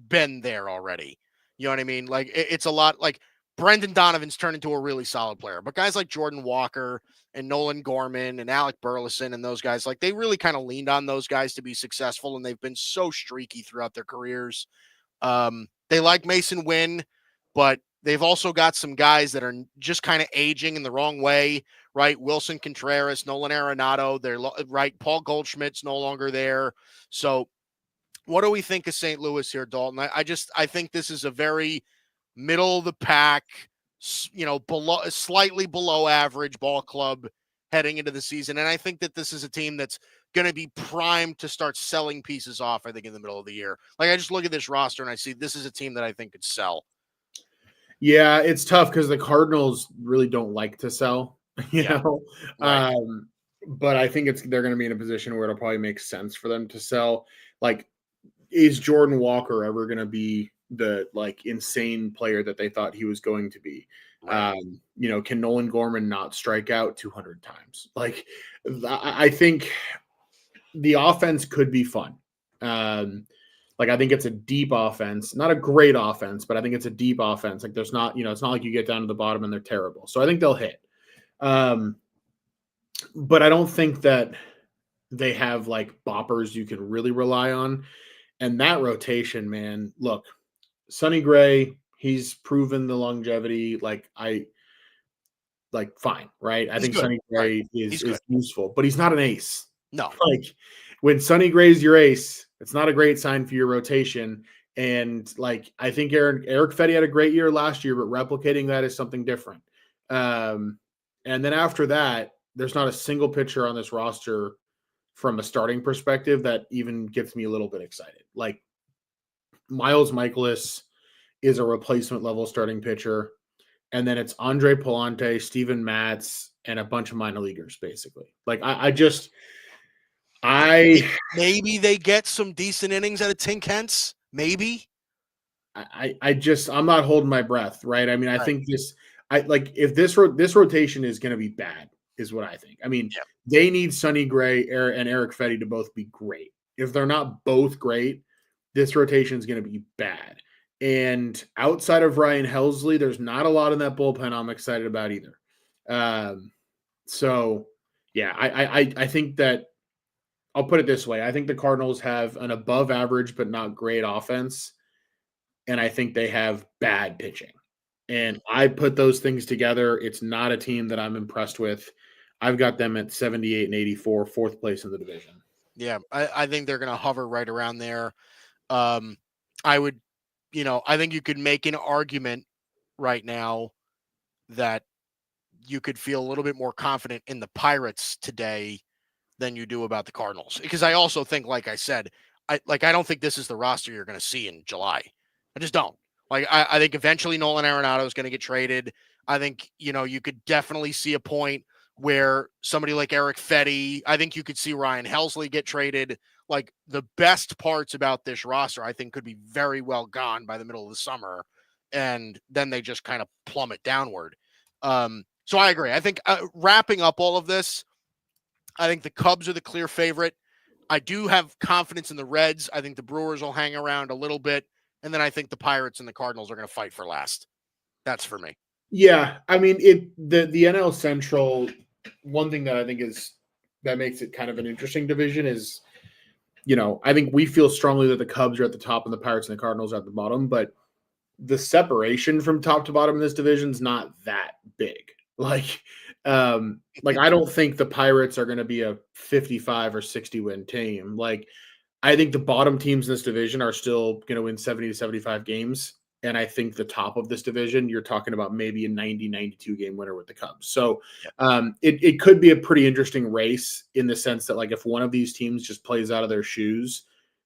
been there already. You know what I mean? Like it's a lot like Brendan Donovan's turned into a really solid player, but guys like Jordan Walker and Nolan Gorman and Alec Burleson and those guys, like they really kind of leaned on those guys to be successful, and they've been so streaky throughout their careers. They like Mason Wynn, but they've also got some guys that are just kind of aging in the wrong way, right? Wilson Contreras, Nolan Arenado, they're right. Paul Goldschmidt's no longer there. So what do we think of St. Louis here, Dalton? I think this is a very middle of the pack, slightly below average ball club heading into the season. And I think that this is a team that's going to be primed to start selling pieces off, I think, in the middle of the year. Like, I just look at this roster and I see this is a team that I think could sell. Yeah, it's tough because the Cardinals really don't like to sell, Yeah, right. But I think they're going to be in a position where it'll probably make sense for them to sell. Like, is Jordan Walker ever going to be the insane player that they thought he was going to be? Right. Can Nolan Gorman not strike out 200 times? Like, I think the offense could be fun. I think it's a deep offense, not a great offense, but I think it's a deep offense. Like there's not, it's not like you get down to the bottom and they're terrible. So I think they'll hit. But I don't think that they have like boppers you can really rely on. And that rotation, man, look, Sonny Gray, he's proven the longevity. Fine, right? I He's think good. Sonny Right. Gray He's is good. useful, but he's not an ace. No. Like when Sonny Gray's your ace, it's not a great sign for your rotation. And I think Eric Fetty had a great year last year, but replicating that is something different. And then after that, there's not a single pitcher on this roster from a starting perspective that even gets me a little bit excited. Like Miles Michaelis is a replacement level starting pitcher. And then it's Andre Palante, Steven Matz, and a bunch of minor leaguers, basically. Maybe they get some decent innings out of Tink Hence. Maybe. I'm not holding my breath, right? I mean, I Right. think if this rotation is going to be bad, is what I think. I mean, Yeah. they need Sonny Gray and Eric Fetty to both be great. If they're not both great, this rotation is going to be bad. And outside of Ryan Helsley, there's not a lot in that bullpen I'm excited about either. So, yeah, I think that I'll put it this way. I think the Cardinals have an above average but not great offense, and I think they have bad pitching. And I put those things together. It's not a team that I'm impressed with. I've got them at 78 and 84, fourth place in the division. Yeah, I think they're going to hover right around there. I would, I think you could make an argument right now that you could feel a little bit more confident in the Pirates today than you do about the Cardinals. Because I also think, like I said, I don't think this is the roster you're going to see in July. I just don't. Like, I think eventually Nolan Arenado is going to get traded. I think, you could definitely see a point where somebody like Eric Fetty, I think you could see Ryan Helsley get traded. Like, the best parts about this roster, I think, could be very well gone by the middle of the summer. And then they just kind of plummet downward. So I agree. I think wrapping up all of this, I think the Cubs are the clear favorite. I do have confidence in the Reds. I think the Brewers will hang around a little bit. And then I think the Pirates and the Cardinals are going to fight for last. That's for me. Yeah, I mean the NL Central. One thing that I think that makes it kind of an interesting division is, I think we feel strongly that the Cubs are at the top and the Pirates and the Cardinals are at the bottom, but the separation from top to bottom in this division is not that big. Like I don't think the Pirates are going to be a 55 or 60 win team. Like, I think the bottom teams in this division are still going to win 70 to 75 games. And I think the top of this division, you're talking about maybe a 90, 92 game winner with the Cubs. So it could be a pretty interesting race in the sense that, like, if one of these teams just plays out of their shoes,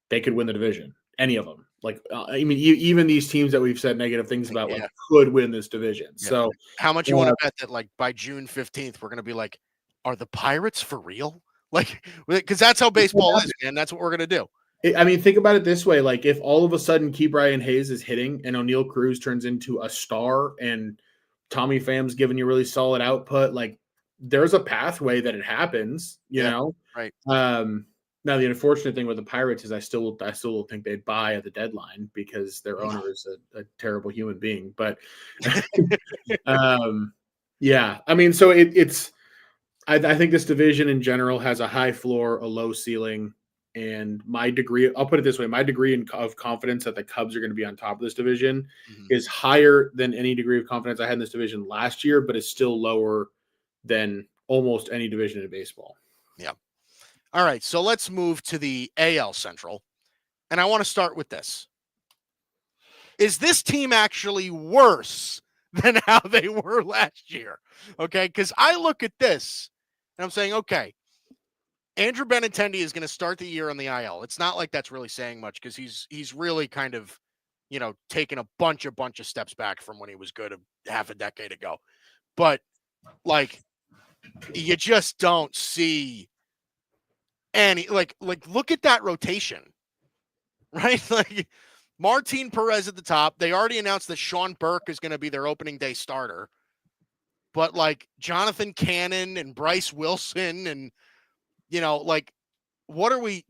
they could win the division. Any of them. Like, even these teams that we've said negative things about, like, could win this division. Yeah. So how much you want to bet that, like, by June 15th, we're going to be like, are the Pirates for real? Like, because that's how baseball is, man. That's what we're going to do. I mean, think about it this way. Like, if all of a sudden Ke'Bryan Hayes is hitting and O'Neal Cruz turns into a star and Tommy Pham's giving you really solid output, like, there's a pathway that it happens, you know? Right. Now, the unfortunate thing with the Pirates is I still think they'd buy at the deadline because their owner is a terrible human being. But yeah, I mean, so I think this division in general has a high floor, a low ceiling. And I'll put it this way, my degree of confidence that the Cubs are going to be on top of this division is higher than any degree of confidence I had in this division last year, but it's still lower than almost any division in baseball. Yeah. All right, so let's move to the AL Central. And I want to start with this. Is this team actually worse than how they were last year? Okay, because I look at this and I'm saying, okay, Andrew Benintendi is going to start the year on the IL. It's not like that's really saying much because he's really kind of, taken a bunch of steps back from when he was good half a decade ago. But, like, you just don't see any, like look at that rotation, right? Like, Martin Perez at the top. They already announced that Sean Burke is going to be their opening day starter. But, like, Jonathan Cannon and Bryce Wilson and, like, what are we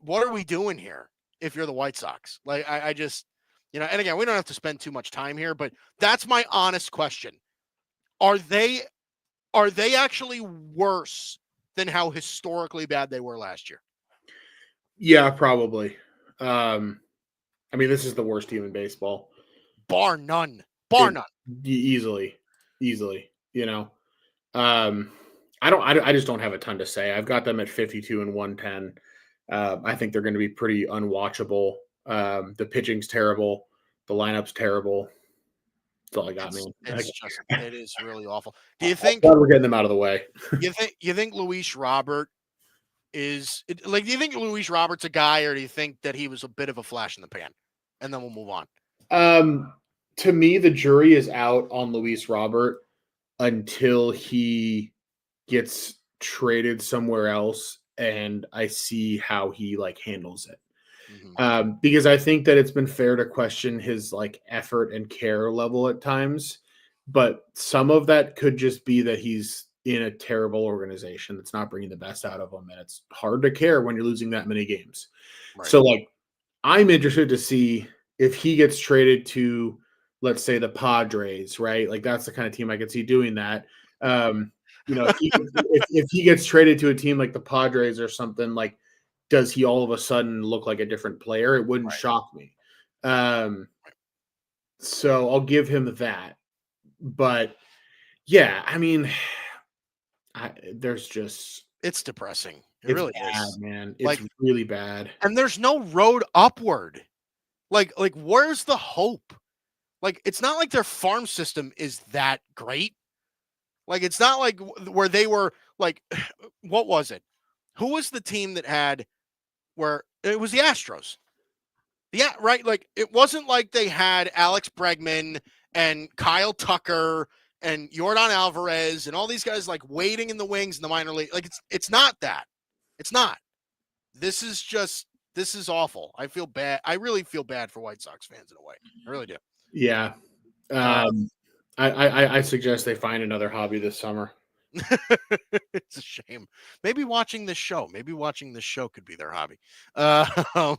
doing here if you're the White Sox? Like, I just, and again, we don't have to spend too much time here, but that's my honest question. Are they actually worse than how historically bad they were last year? Yeah, probably. I mean, this is the worst team in baseball. Bar none. Easily. I just don't have a ton to say. I've got them at 52 and 110. I think they're going to be pretty unwatchable. The pitching's terrible. The lineup's terrible. That's all I got, man. It is really awful. Do you think we're getting them out of the way? you think Luis Robert do you think Luis Robert's a guy, or do you think that he was a bit of a flash in the pan? And then we'll move on. To me, the jury is out on Luis Robert until he gets traded somewhere else and I see how he, like, handles it. Because I think that it's been fair to question his, like, effort and care level at times, but some of that could just be that he's in a terrible organization that's not bringing the best out of him, and it's hard to care when you're losing that many games. Right. So, like, I'm interested to see if he gets traded to, let's say, the Padres, right? Like, that's the kind of team I could see doing that. If he gets traded to a team like the Padres or something, like, does he all of a sudden look like a different player? It wouldn't shock me. So I'll give him that. But yeah, I mean, it's depressing. It really is, man. It's really bad. And there's no road upward. Like, where's the hope? Like, it's not like their farm system is that great. Like, it's not like where they were, like, what was it? Who was the team that had where it was the Astros? Yeah, right. Like it wasn't like they had Alex Bregman and Kyle Tucker and Jordan Alvarez and all these guys like waiting in the wings in the minor league. Like it's not that. It's not. This is just this is awful. I feel bad. I really feel bad for White Sox fans in a way. I really do. Yeah. Um, I suggest they find another hobby this summer. it's a shame. Maybe watching this show. Maybe watching this show could be their hobby. Um,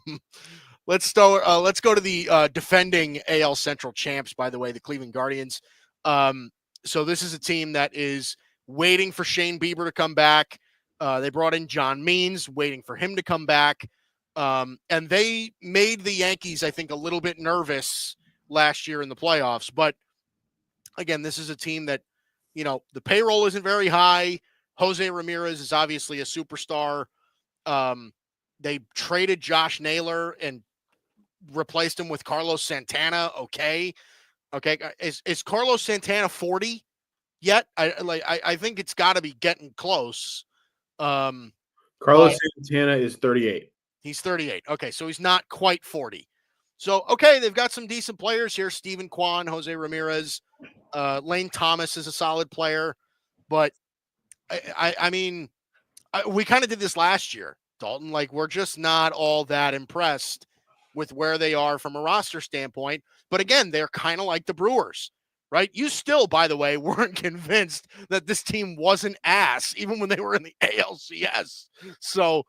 let's go to the defending AL Central champs. By the way, the Cleveland Guardians. So this is a team that is waiting for Shane Bieber to come back. They brought in John Means, waiting for him to come back, and they made the Yankees, I think, a little bit nervous last year in the playoffs. But again, this is a team that, the payroll isn't very high. Jose Ramirez is obviously a superstar. They traded Josh Naylor and replaced him with Carlos Santana. Okay. Is Carlos Santana 40 yet? I think it's got to be getting close. Carlos But Santana is 38. he's 38. Okay, so he's not quite 40. So okay, they've got some decent players here: Steven Kwan, Jose Ramirez, Lane Thomas is a solid player, but I mean, we kind of did this last year, Dalton. Like we're just not all that impressed with where they are from a roster standpoint. But again, they're kind of like the Brewers, right? You still, by the way, weren't convinced that this team wasn't ass, even when they were in the ALCS. So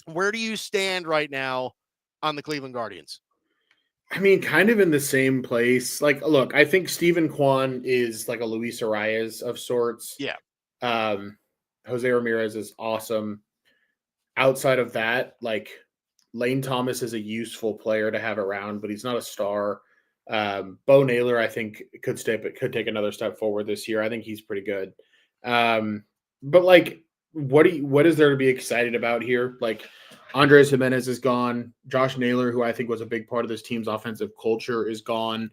where do you stand right now on the Cleveland Guardians? I mean, kind of in the same place. Like, look, I think Steven Kwan is like a Luis Arias of sorts. Yeah. Um, Jose Ramirez is awesome. Outside of that, like Lane Thomas is a useful player to have around, but he's not a star. Bo Naylor, I think, could take another step forward this year. I think he's pretty good. But like, what is there to be excited about here? Like, Andres Jimenez is gone. Josh Naylor, who I think was a big part of this team's offensive culture, is gone.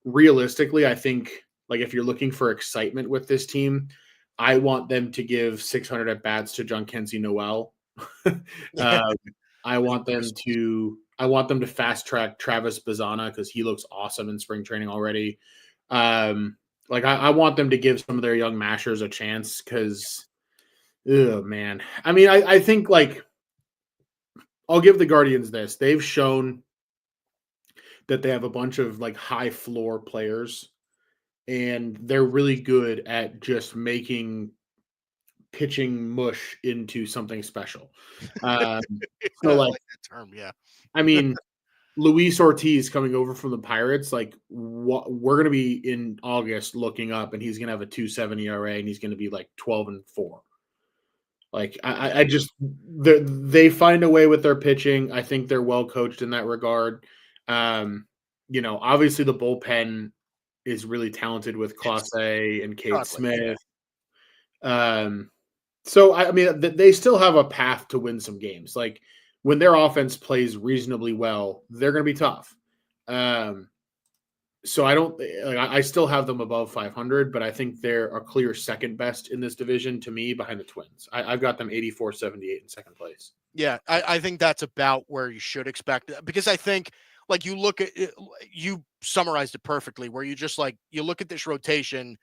Realistically, I think like if you're looking for excitement with this team, I want them to give 600 at bats to Jhonkensy Noel. um, I want them to fast track Travis Bazana because he looks awesome in spring training already. Like I want them to give some of their young mashers a chance because, oh man, I mean, I think like I'll give the Guardians this: they've shown that they have a bunch of like high floor players, and they're really good at just making pitching mush into something special. Um, I so, like, like that term. Yeah. I mean, Luis Ortiz coming over from the Pirates, like, we're going to be in August looking up, and he's going to have a 2.7 ERA, and he's going to be like 12-4. Like, I just they find a way with their pitching. I think they're well coached in that regard. Obviously the bullpen is really talented with Clase and Cade Chocolate. Smith. So I mean, they still have a path to win some games. Like when their offense plays reasonably well, they're going to be tough. So I don't. Like, I still have them above 500, but I think they're a clear second best in this division to me, behind the Twins. I've got them 84-78 in second place. Yeah, I think that's about where you should expect it because I think like you look at it, you summarized it perfectly where you just like you look at this rotation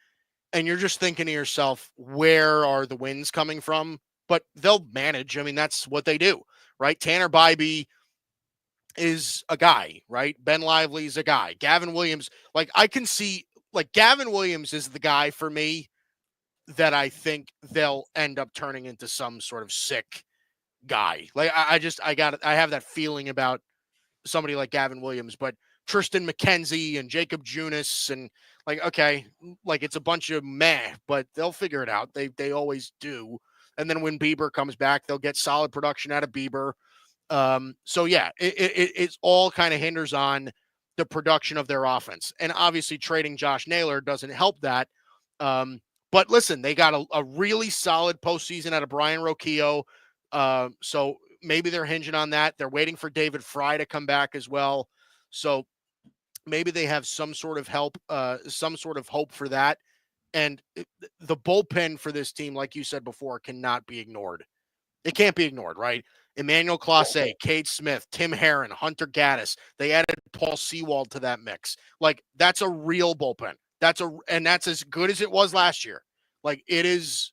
and you're just thinking to yourself, where are the wins coming from? But they'll manage. I mean, that's what they do, right? Tanner Bybee is a guy, right? Ben Lively is a guy. Gavin Williams, like I can see, like Gavin Williams is the guy for me that I think they'll end up turning into some sort of sick guy. Like I have that feeling about somebody like Gavin Williams, but Tristan McKenzie and Jacob Junis and like, okay, like it's a bunch of meh, but they'll figure it out. They always do. And then when Bieber comes back, they'll get solid production out of Bieber. So yeah, it's all kind of hinders on the production of their offense. And obviously trading Josh Naylor doesn't help that. But listen, they got a really solid postseason out of Brian Roquillo. So maybe they're hinging on that. They're waiting for David Fry to come back as well. So maybe they have some sort of help, some sort of hope for that. And the bullpen for this team, like you said before, cannot be ignored. It can't be ignored, right? Emmanuel Clase, Cade Smith, Tim Herron, Hunter Gaddis. They added Paul Sewald to that mix. Like, that's a real bullpen. And that's as good as it was last year. Like, it is.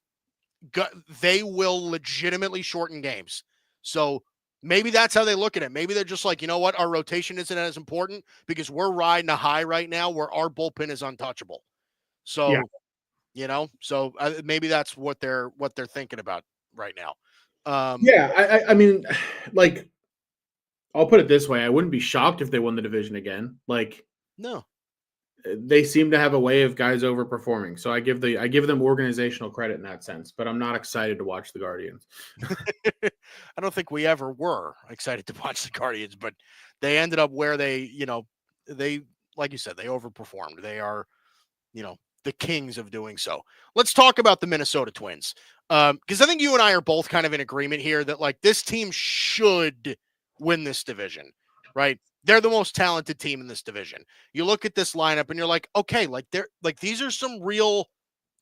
They will legitimately shorten games. So maybe that's how they look at it. Maybe they're just like, you know what, our rotation isn't as important because we're riding a high right now where our bullpen is untouchable. Yeah. So, so maybe that's what they're thinking about right now. Yeah, I mean, like, I'll put it this way: I wouldn't be shocked if they won the division again. Like, No. they seem to have a way of guys overperforming, so I give them organizational credit in that sense. But I'm not excited to watch the Guardians. I don't think we ever were excited to watch the Guardians, but they ended up where they, they, like you said, they overperformed. They are, the kings of doing so. Let's talk about the Minnesota Twins. Because I think you and I are both kind of in agreement here that, like, this team should win this division, right? They're the most talented team in this division. You look at this lineup and you're like, okay, like these are some real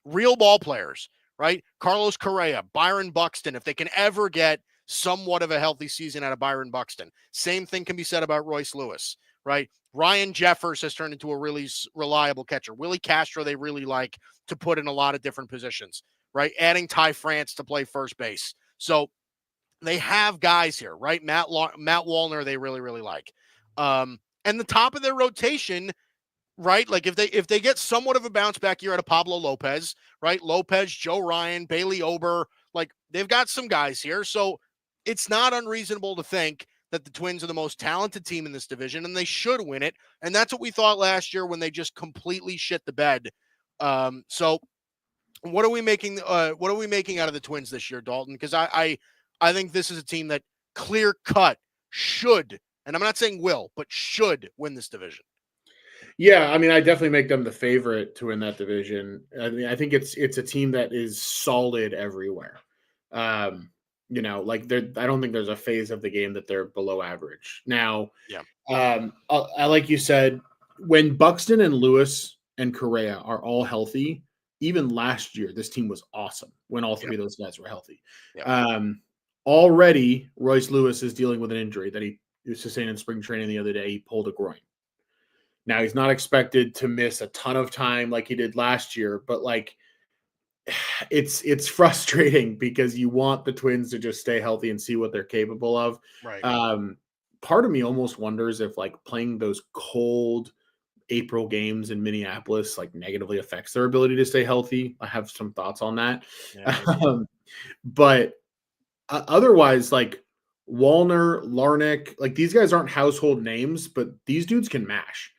ball players, right? Carlos Correa, Byron Buxton, if they can ever get somewhat of a healthy season out of Byron Buxton. Same thing can be said about Royce Lewis, right? Ryan Jeffers has turned into a really reliable catcher. Willie Castro, they really like to put in a lot of different positions, right? Adding Ty France to play first base. So they have guys here, right? Matt Wallner, they really, really like. And the top of their rotation, right? Like, if they get somewhat of a bounce back year out of Pablo Lopez, right? Lopez, Joe Ryan, Bailey Ober, like, they've got some guys here. So it's not unreasonable to think that the Twins are the most talented team in this division and they should win it. And that's what we thought last year when they just completely shit the bed. So what are we making out of the Twins this year, Dalton? Because I think this is a team that clear cut should, and I'm not saying will, but should win this division. Yeah, I mean, I definitely make them the favorite to win that division. I mean, I think it's a team that is solid everywhere. Like, I don't think there's a phase of the game that they're below average. Now, Yeah. I like you said, when Buxton and Lewis and Correa are all healthy, even last year, this team was awesome when all three of those guys were healthy. Already, Royce Lewis is dealing with an injury that he sustained in spring training the other day. He pulled a groin. Now, he's not expected to miss a ton of time like he did last year, but, like, it's frustrating because you want the Twins to just stay healthy and see what they're capable of. Right. Part of me almost wonders if, like, playing those cold April games in Minneapolis, like, negatively affects their ability to stay healthy. I have some thoughts on that. Yeah, but otherwise, like, Wallner, Larnick, like, these guys aren't household names, but these dudes can mash.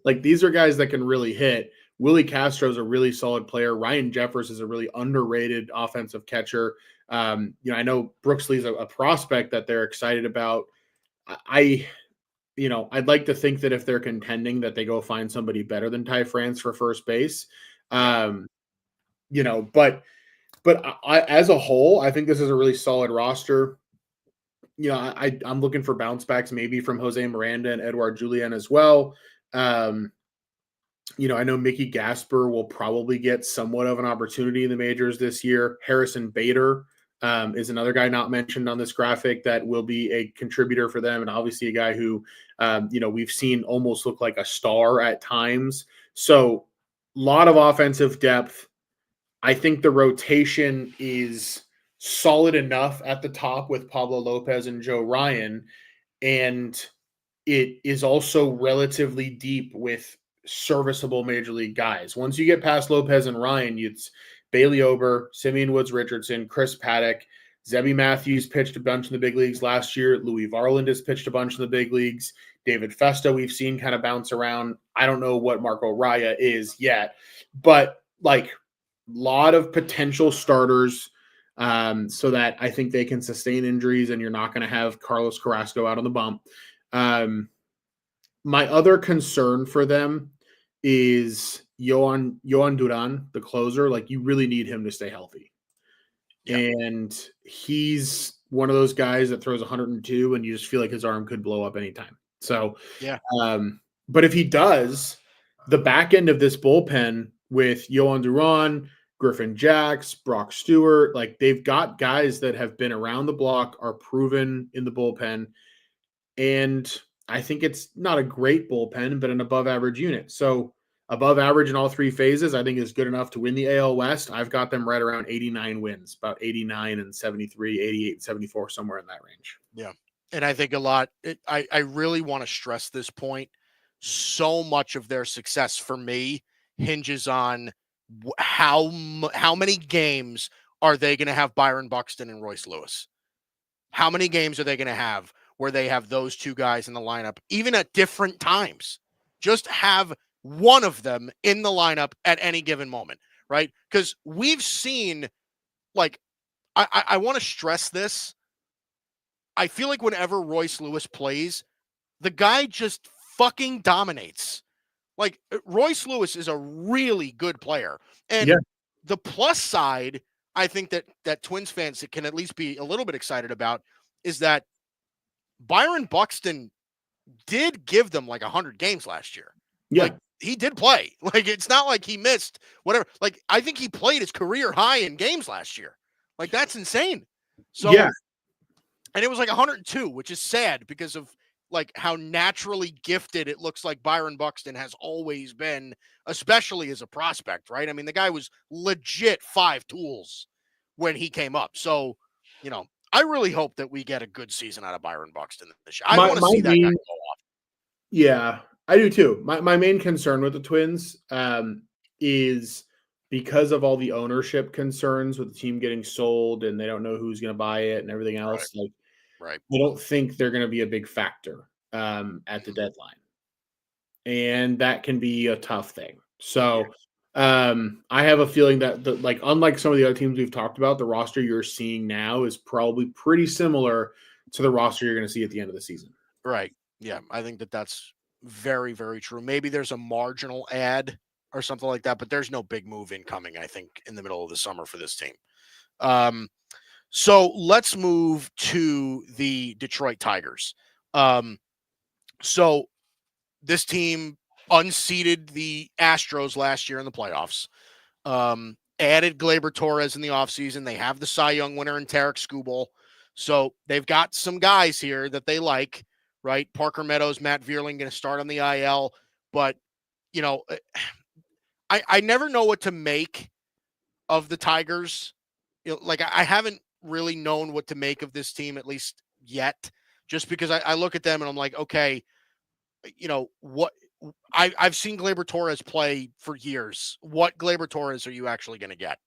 Like, these are guys that can really hit. Willie Castro is a really solid player. Ryan Jeffers is a really underrated offensive catcher. I know Brooksley's a prospect that they're excited about. I'd like to think that if they're contending, that they go find somebody better than Ty France for first base. But as a whole, I think this is a really solid roster. I'm looking for bounce backs maybe from Jose Miranda and Edouard Julien as well. I know Mickey Gasper will probably get somewhat of an opportunity in the majors this year. Harrison Bader is another guy not mentioned on this graphic that will be a contributor for them, and obviously a guy who, we've seen almost look like a star at times. So, a lot of offensive depth. I think the rotation is solid enough at the top with Pablo Lopez and Joe Ryan, and it is also relatively deep with serviceable major league guys. Once you get past Lopez and Ryan, it's Bailey Ober, Simeon Woods Richardson, Chris Paddock, Zebby Matthews pitched a bunch in the big leagues last year. Louis Varland has pitched a bunch in the big leagues. David Festa, we've seen kind of bounce around. I don't know what Marco Raya is yet, but, like, a lot of potential starters, so that I think they can sustain injuries and you're not going to have Carlos Carrasco out on the bump. My other concern for them is Yohan Duran, the closer. Like, you really need him to stay healthy. And he's one of those guys that throws 102 and you just feel like his arm could blow up anytime. So, but if he does, the back end of this bullpen with Yohan Duran, Griffin Jacks, Brock Stewart. Like they've got guys that have been around the block, are proven in the bullpen. And I think it's not a great bullpen, but an above average unit. So above average in all three phases, I think is good enough to win the AL West. I've got them right around 89 wins, about 89 and 73, 88 and 74, somewhere in that range. Yeah. And I think I really want to stress this point. So much of their success for me hinges on how many games are they going to have Byron Buxton and Royce Lewis? How many games are they going to have where they have those two guys in the lineup, even at different times? Just have one of them in the lineup at any given moment, right? Because we've seen, like, I want to stress this. I feel like whenever Royce Lewis plays, the guy just fucking dominates. Like, Royce Lewis is a really good player. And the plus side, I think that Twins fans can at least be a little bit excited about is that Byron Buxton did give them like 100 games last year. Yeah. Like, he did play. Like, it's not like he missed whatever. Like, I think he played his career high in games last year. Like, that's insane. So, and it was like 102, which is sad because of like how naturally gifted it looks like Byron Buxton has always been, especially as a prospect, right? I mean, the guy was legit 5 tools when he came up. So, you know, I really hope that we get a good season out of Byron Buxton this year. I want to see that guy go off. Yeah, I do too. My main concern with the Twins is because of all the ownership concerns with the team getting sold and they don't know who's going to buy it and everything else. Right. I don't think they're going to be a big factor at the deadline. And that can be a tough thing. So I have a feeling that unlike some of the other teams we've talked about, the roster you're seeing now is probably pretty similar to the roster you're going to see at the end of the season. Right. Yeah, I think that's very, very true. Maybe there's a marginal ad or something like that, but there's no big move incoming, I think, in the middle of the summer for this team. So let's move to the Detroit Tigers. So this team unseated the Astros last year in the playoffs. Added Gleyber Torres in the offseason. They have the Cy Young winner in Tarek Skubal. So they've got some guys here that they like, right? Parker Meadows, Matt Vierling going to start on the IL. But, you know, I never know what to make of the Tigers. You know, like I haven't really known what to make of this team, at least yet, just because I look at them and I'm like, okay, you know, what I've seen Gleyber Torres play for years. What Gleyber Torres are you actually going to get?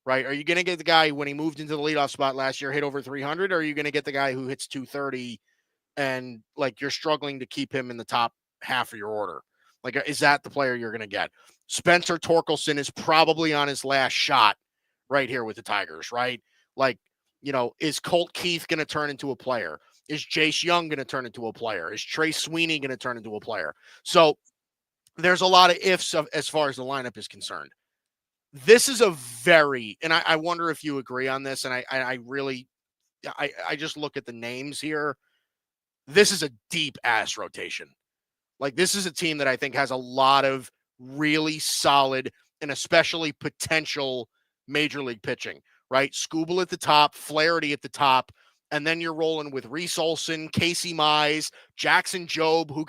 Right? Are you going to get the guy when he moved into the leadoff spot last year, hit over 300? Or are you going to get the guy who hits 230 and like you're struggling to keep him in the top half of your order? Like, is that the player you're going to get? Spencer Torkelson is probably on his last shot right here with the Tigers, right? Like, you know, is Colt Keith going to turn into a player? Is Jace Young going to turn into a player? Is Trey Sweeney going to turn into a player? So there's a lot of ifs as far as the lineup is concerned. This is a very, and I wonder if you agree on this, and I really, I just look at the names here. This is a deep ass rotation. Like, this is a team that I think has a lot of really solid and especially potential major league pitching, right? Skubal at the top, Flaherty at the top, and then you're rolling with Reese Olson, Casey Mize, Jackson Jobe, who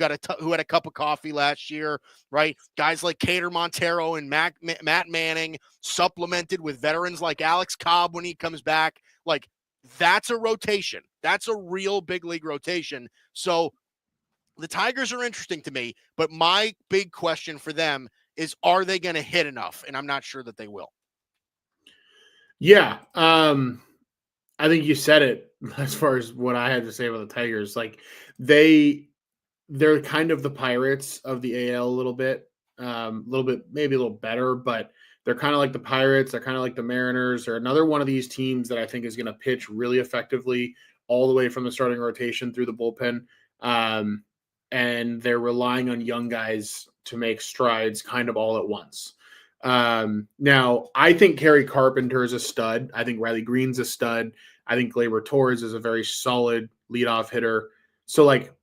had a cup of coffee last year, right? Guys like Cater Montero and Matt Manning, supplemented with veterans like Alex Cobb when he comes back. Like, that's a rotation. That's a real big league rotation. So the Tigers are interesting to me, but my big question for them is, are they going to hit enough? And I'm not sure that they will. Yeah. I think you said it as far as what I had to say about the Tigers. Like they're kind of the Pirates of the AL a little bit, maybe a little better, but they're kind of like the Pirates. They're kind of like the Mariners, or another one of these teams that I think is going to pitch really effectively all the way from the starting rotation through the bullpen. And they're relying on young guys to make strides kind of all at once. Now, I think Kerry Carpenter is a stud. I think Riley Green's a stud. I think Gleyber Torres is a very solid leadoff hitter. So, like,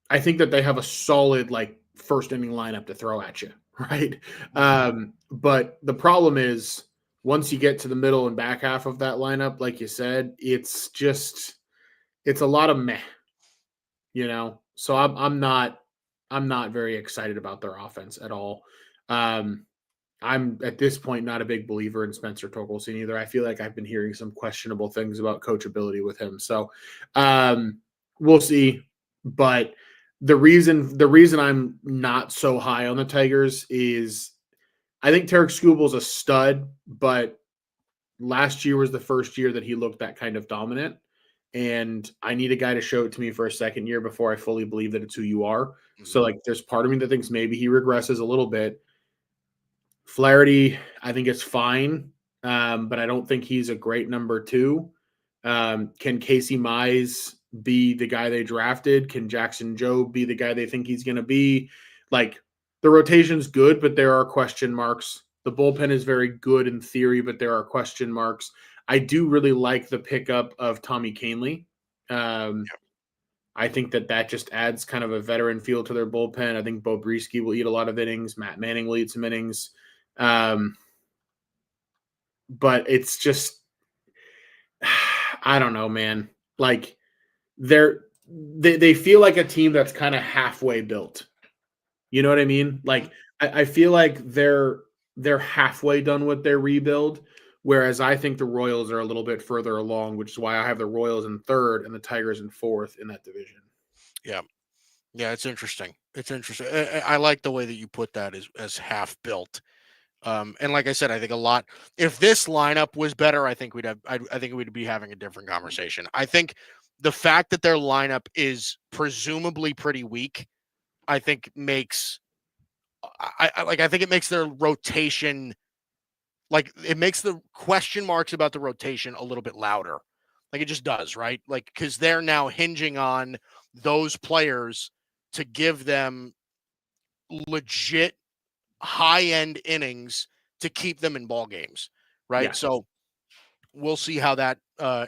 I think that they have a solid, like, first inning lineup to throw at you, right? But the problem is once you get to the middle and back half of that lineup, like you said, it's a lot of meh, you know. So I'm not very excited about their offense at all. Um, I'm at this point not a big believer in Spencer Torkelson either. I feel like I've been hearing some questionable things about coachability with him. So um, we'll see. But the reason I'm not so high on the Tigers is I think Tarek Skubal's a stud, but last year was the first year that he looked that kind of dominant. And I need a guy to show it to me for a second year before I fully believe that it's who you are. So, like, there's part of me that thinks maybe he regresses a little bit. Flaherty, I think it's fine, but I don't think he's a great number two. Can Casey Mize be the guy they drafted? Can Jackson Jobe be the guy they think he's going to be? Like, the rotation's good, but there are question marks. The bullpen is very good in theory, but there are question marks. I do really like the pickup of Tommy Kahnle. I think that just adds kind of a veteran feel to their bullpen. I think Bo Brieske will eat a lot of innings. Matt Manning will eat some innings. But it's just, I don't know, man. Like they feel like a team that's kind of halfway built. You know what I mean? Like I feel like they're halfway done with their rebuild, whereas I think the Royals are a little bit further along, which is why I have the Royals in third and the Tigers in fourth in that division. Yeah. Yeah, it's interesting. It's interesting. I like the way that you put that as half built. And like I said, I think a lot. If this lineup was better, I think I think we'd be having a different conversation. I think the fact that their lineup is presumably pretty weak, I think makes I think it makes their rotation, like, it makes the question marks about the rotation a little bit louder. Like, it just does, right? Like, because they're now hinging on those players to give them legit high end innings to keep them in ball games, right? Yes. So we'll see how that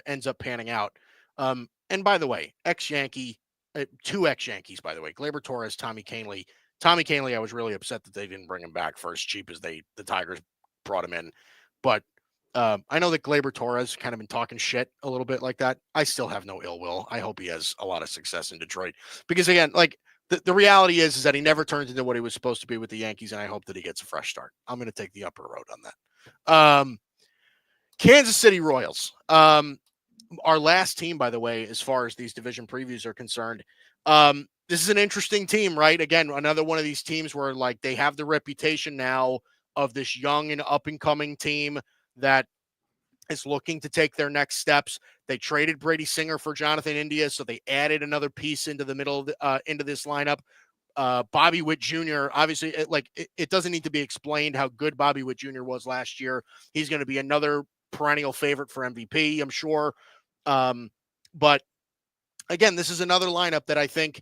ends up panning out. And by the way, ex-Yankee, two ex-Yankees, by the way, Gleyber Torres, Tommy Kahnle. Tommy Kahnle, I was really upset that they didn't bring him back for as cheap as the Tigers brought him in. But I know that Gleyber Torres kind of been talking shit a little bit like that. I still have no ill will. I hope he has a lot of success in Detroit because, again, like, the reality is that he never turns into what he was supposed to be with the Yankees, and I hope that he gets a fresh start. I'm going to take the upper road on that. Kansas City Royals. Our last team, by the way, as far as these division previews are concerned. This is an interesting team, right? Again, another one of these teams where, like, they have the reputation now of this young and up and coming team that is looking to take their next steps. They traded Brady Singer for Jonathan India, so they added another piece into the middle of into this lineup. Bobby Witt Jr. Obviously, it doesn't need to be explained how good Bobby Witt Jr. was last year. He's going to be another perennial favorite for MVP, I'm sure. But again, this is another lineup that I think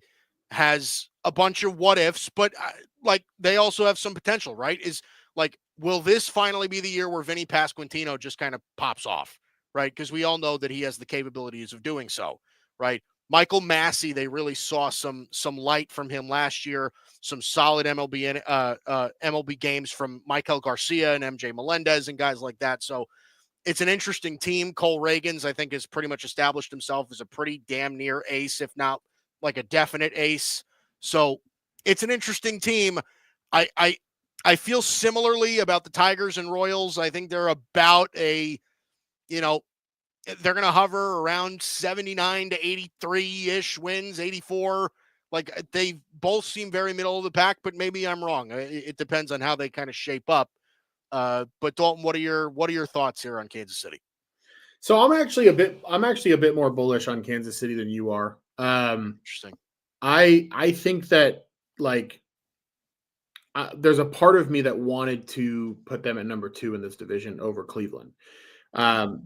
has a bunch of what ifs, but like, they also have some potential, right? Is like, will this finally be the year where Vinny Pasquantino just kind of pops off, right? Because we all know that he has the capabilities of doing so, right? Michael Massey, they really saw some light from him last year, some solid MLB games from Michael Garcia and MJ Melendez and guys like that. So it's an interesting team. Cole Reagans, I think, has pretty much established himself as a pretty damn near ace, if not like a definite ace. So it's an interesting team. I feel similarly about the Tigers and Royals. I think they're about they're going to hover around 79 to 83-ish wins, 84. Like, they both seem very middle of the pack, but maybe I'm wrong. It depends on how they kind of shape up. But Dalton, what are your thoughts here on Kansas City? So I'm actually a bit more bullish on Kansas City than you are. Interesting. I think that, like, there's a part of me that wanted to put them at number 2 in this division over Cleveland.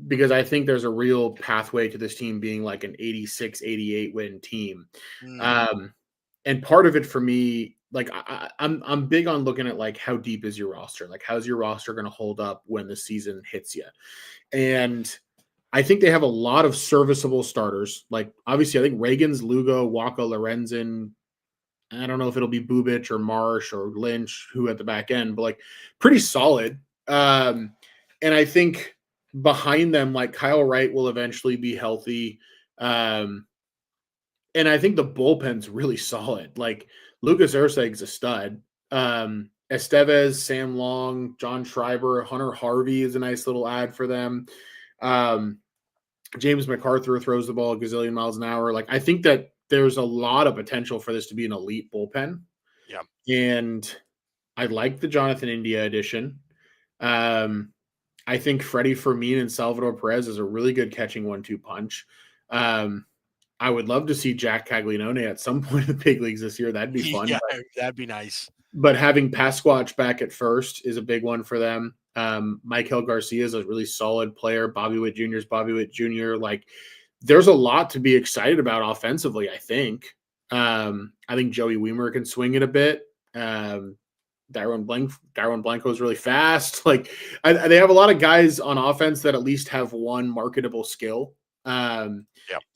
Because I think there's a real pathway to this team being like an 86, 88 win team. And part of it for me, like, I'm big on looking at, like, how deep is your roster? Like, how's your roster going to hold up when the season hits you? And I think they have a lot of serviceable starters. Like, obviously, I think Reagans, Lugo, Waka, Lorenzen. I don't know if it'll be Bubich or Marsh or Lynch, who at the back end, but, like, pretty solid. And I think behind them, like Kyle Wright will eventually be healthy. And I think the bullpen's really solid. Like Lucas Urseg's a stud. Estevez, Sam Long, John Schreiber, Hunter Harvey is a nice little ad for them. James MacArthur throws the ball a gazillion miles an hour. Like I think that there's a lot of potential for this to be an elite bullpen. Yeah. And I like the Jonathan India edition. I think Freddie Fermin and Salvador Perez is a really good catching 1-2 punch. I would love to see Jack Caglianone at some point in the big leagues this year. That'd be fun. Yeah, that'd be nice. But having Pasquatch back at first is a big one for them. Michael Garcia is a really solid player. Bobby Witt Jr. is Bobby Witt Jr. Like, there's a lot to be excited about offensively, I think. I think Joey Weimer can swing it a bit. Darwin Blanco is really fast. Like, they have a lot of guys on offense that at least have one marketable skill. And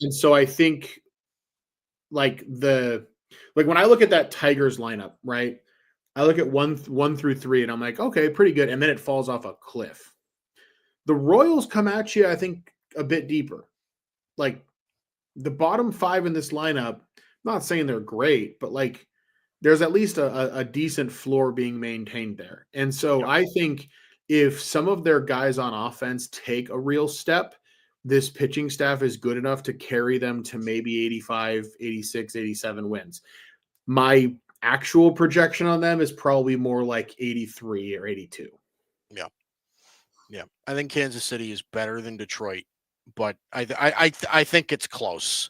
so I think like when I look at that Tigers lineup, right? I look at 1 through 3 and I'm like, okay, pretty good. And then it falls off a cliff. The Royals come at you, I think, a bit deeper. Like the bottom 5 in this lineup, I'm not saying they're great, but like there's at least a decent floor being maintained there. And so I think if some of their guys on offense take a real step, this pitching staff is good enough to carry them to maybe 85, 86, 87 wins. My actual projection on them is probably more like 83 or 82. Yeah. I think Kansas City is better than Detroit, but I think it's close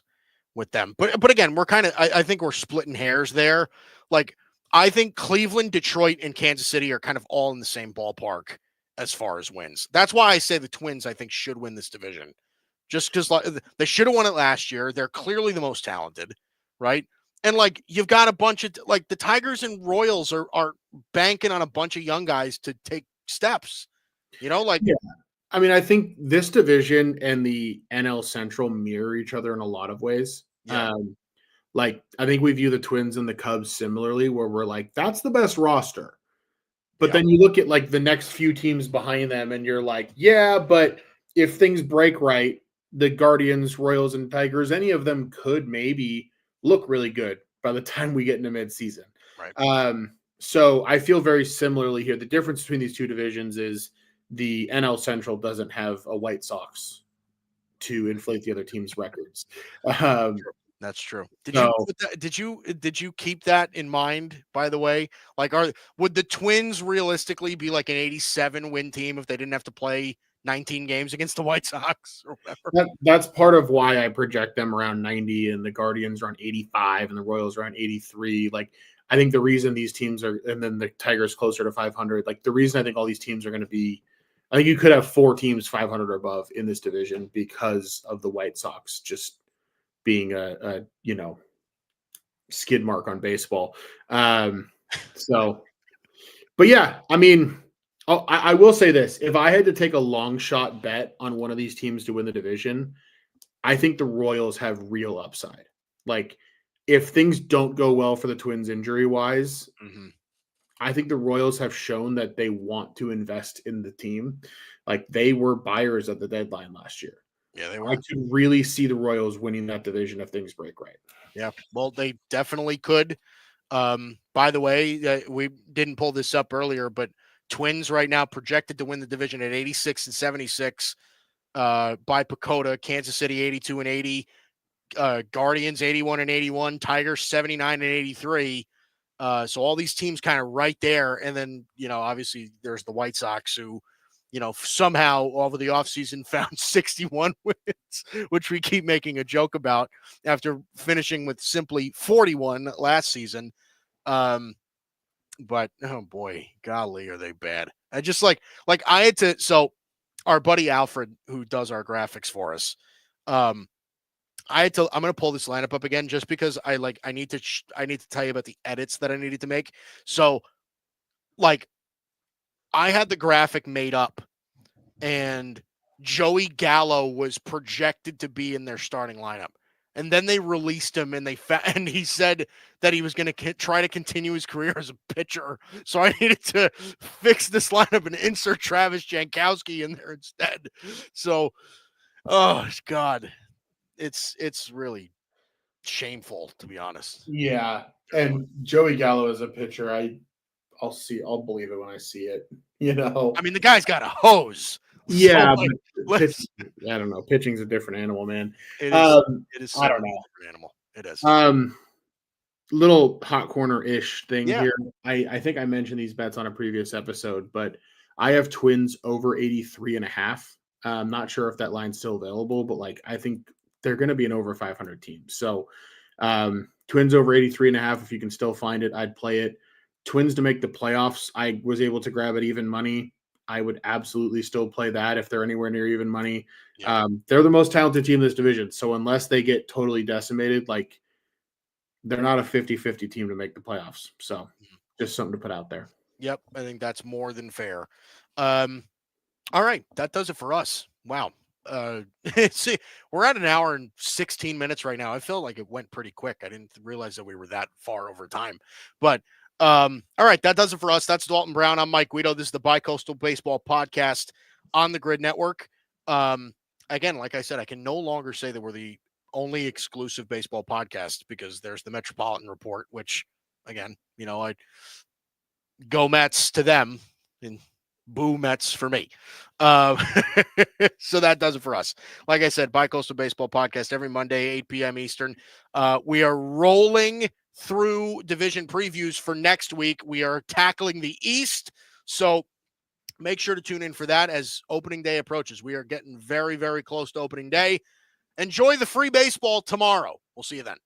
with them. But again, we're kind of I think we're splitting hairs there. Like I think Cleveland, Detroit, and Kansas City are kind of all in the same ballpark as far as wins. That's why I say the Twins, I think, should win this division. Just because like, they should have won it last year. They're clearly the most talented, right? And like you've got a bunch of like the Tigers and Royals are banking on a bunch of young guys to take steps. Yeah. I mean, I think this division and the NL Central mirror each other in a lot of ways. Yeah. Like I think we view the Twins and the Cubs similarly, where we're like, that's the best roster. But then you look at like the next few teams behind them and you're like, yeah, but if things break right, the Guardians, Royals, and Tigers, any of them could maybe look really good by the time we get into midseason. Right. So I feel very similarly here. The difference between these two divisions is the NL Central doesn't have a White Sox to inflate the other team's records. That's true. Did you keep that in mind, by the way? Like would the Twins realistically be like an 87 win team if they didn't have to play 19 games against the White Sox or whatever? That's part of why I project them around 90 and the Guardians around 85 and the Royals around 83. Like I think the reason these teams are, and then the Tigers closer to 500, like the reason I think all these teams are going to be, I think you could have 4 teams 500 or above in this division because of the White Sox just being a skid mark on baseball. But yeah, I mean, I will say this. If I had to take a long shot bet on one of these teams to win the division, I think the Royals have real upside. Like if things don't go well for the Twins injury wise, I think the Royals have shown that they want to invest in the team. Like they were buyers at the deadline last year. Yeah, they were. I could really see the Royals winning that division if things break right. Yeah, well, they definitely could. By the way, we didn't pull this up earlier, but Twins right now projected to win the division at 86 and 76 by Pacoda, Kansas City 82 and 80, Guardians 81 and 81, Tigers 79 and 83. So all these teams kind of right there. And then, obviously there's the White Sox who, somehow over the offseason found 61 wins, which we keep making a joke about after finishing with simply 41 last season. But oh boy, golly, are they bad. I just like I had to, so our buddy Alfred, who does our graphics for us, I'm going to pull this lineup up again just because I need to tell you about the edits that I needed to make. So like I had the graphic made up and Joey Gallo was projected to be in their starting lineup. and then they released him, and and he said that he was going to try to continue his career as a pitcher. So I needed to fix this lineup and insert Travis Jankowski in there instead. So, oh God, it's really shameful, to be honest. Yeah, and Joey Gallo as a pitcher, I'll believe it when I see it. I mean, the guy's got a hose. Yeah, so, but I don't know. Pitching's a different animal, man. It is. I don't know. Different animal. It is. Little hot corner-ish thing Yeah. here. I think I mentioned these bets on a previous episode, but I have Twins over 83.5. I'm not sure if that line's still available, but like I think they're going to be an over 500 team. So Twins over 83.5. If you can still find it, I'd play it. Twins to make the playoffs. I was able to grab it even money. I would absolutely still play that if they're anywhere near even money. Yeah. They're the most talented team in this division. So unless they get totally decimated, like they're not a 50-50 team to make the playoffs. So just something to put out there. Yep. I think that's more than fair. All right. That does it for us. Wow. See, we're at an hour and 16 minutes right now. I feel like it went pretty quick. I didn't realize that we were that far over time, but all right, that does it for us. That's Dalton Brown. I'm Mike Guido. This is the Bicoastal Baseball Podcast on the Grid Network. Again, like I said, I can no longer say that we're the only exclusive baseball podcast because there's the Metropolitan Report, which, again, I go Mets to them and boo Mets for me. So that does it for us. Like I said, Bicoastal Baseball Podcast every Monday, 8 p.m. Eastern. We are rolling through division previews for next week. We are tackling the East, so make sure to tune in for that as opening day approaches. We are getting very, very close to opening day. Enjoy the free baseball tomorrow. We'll see you then.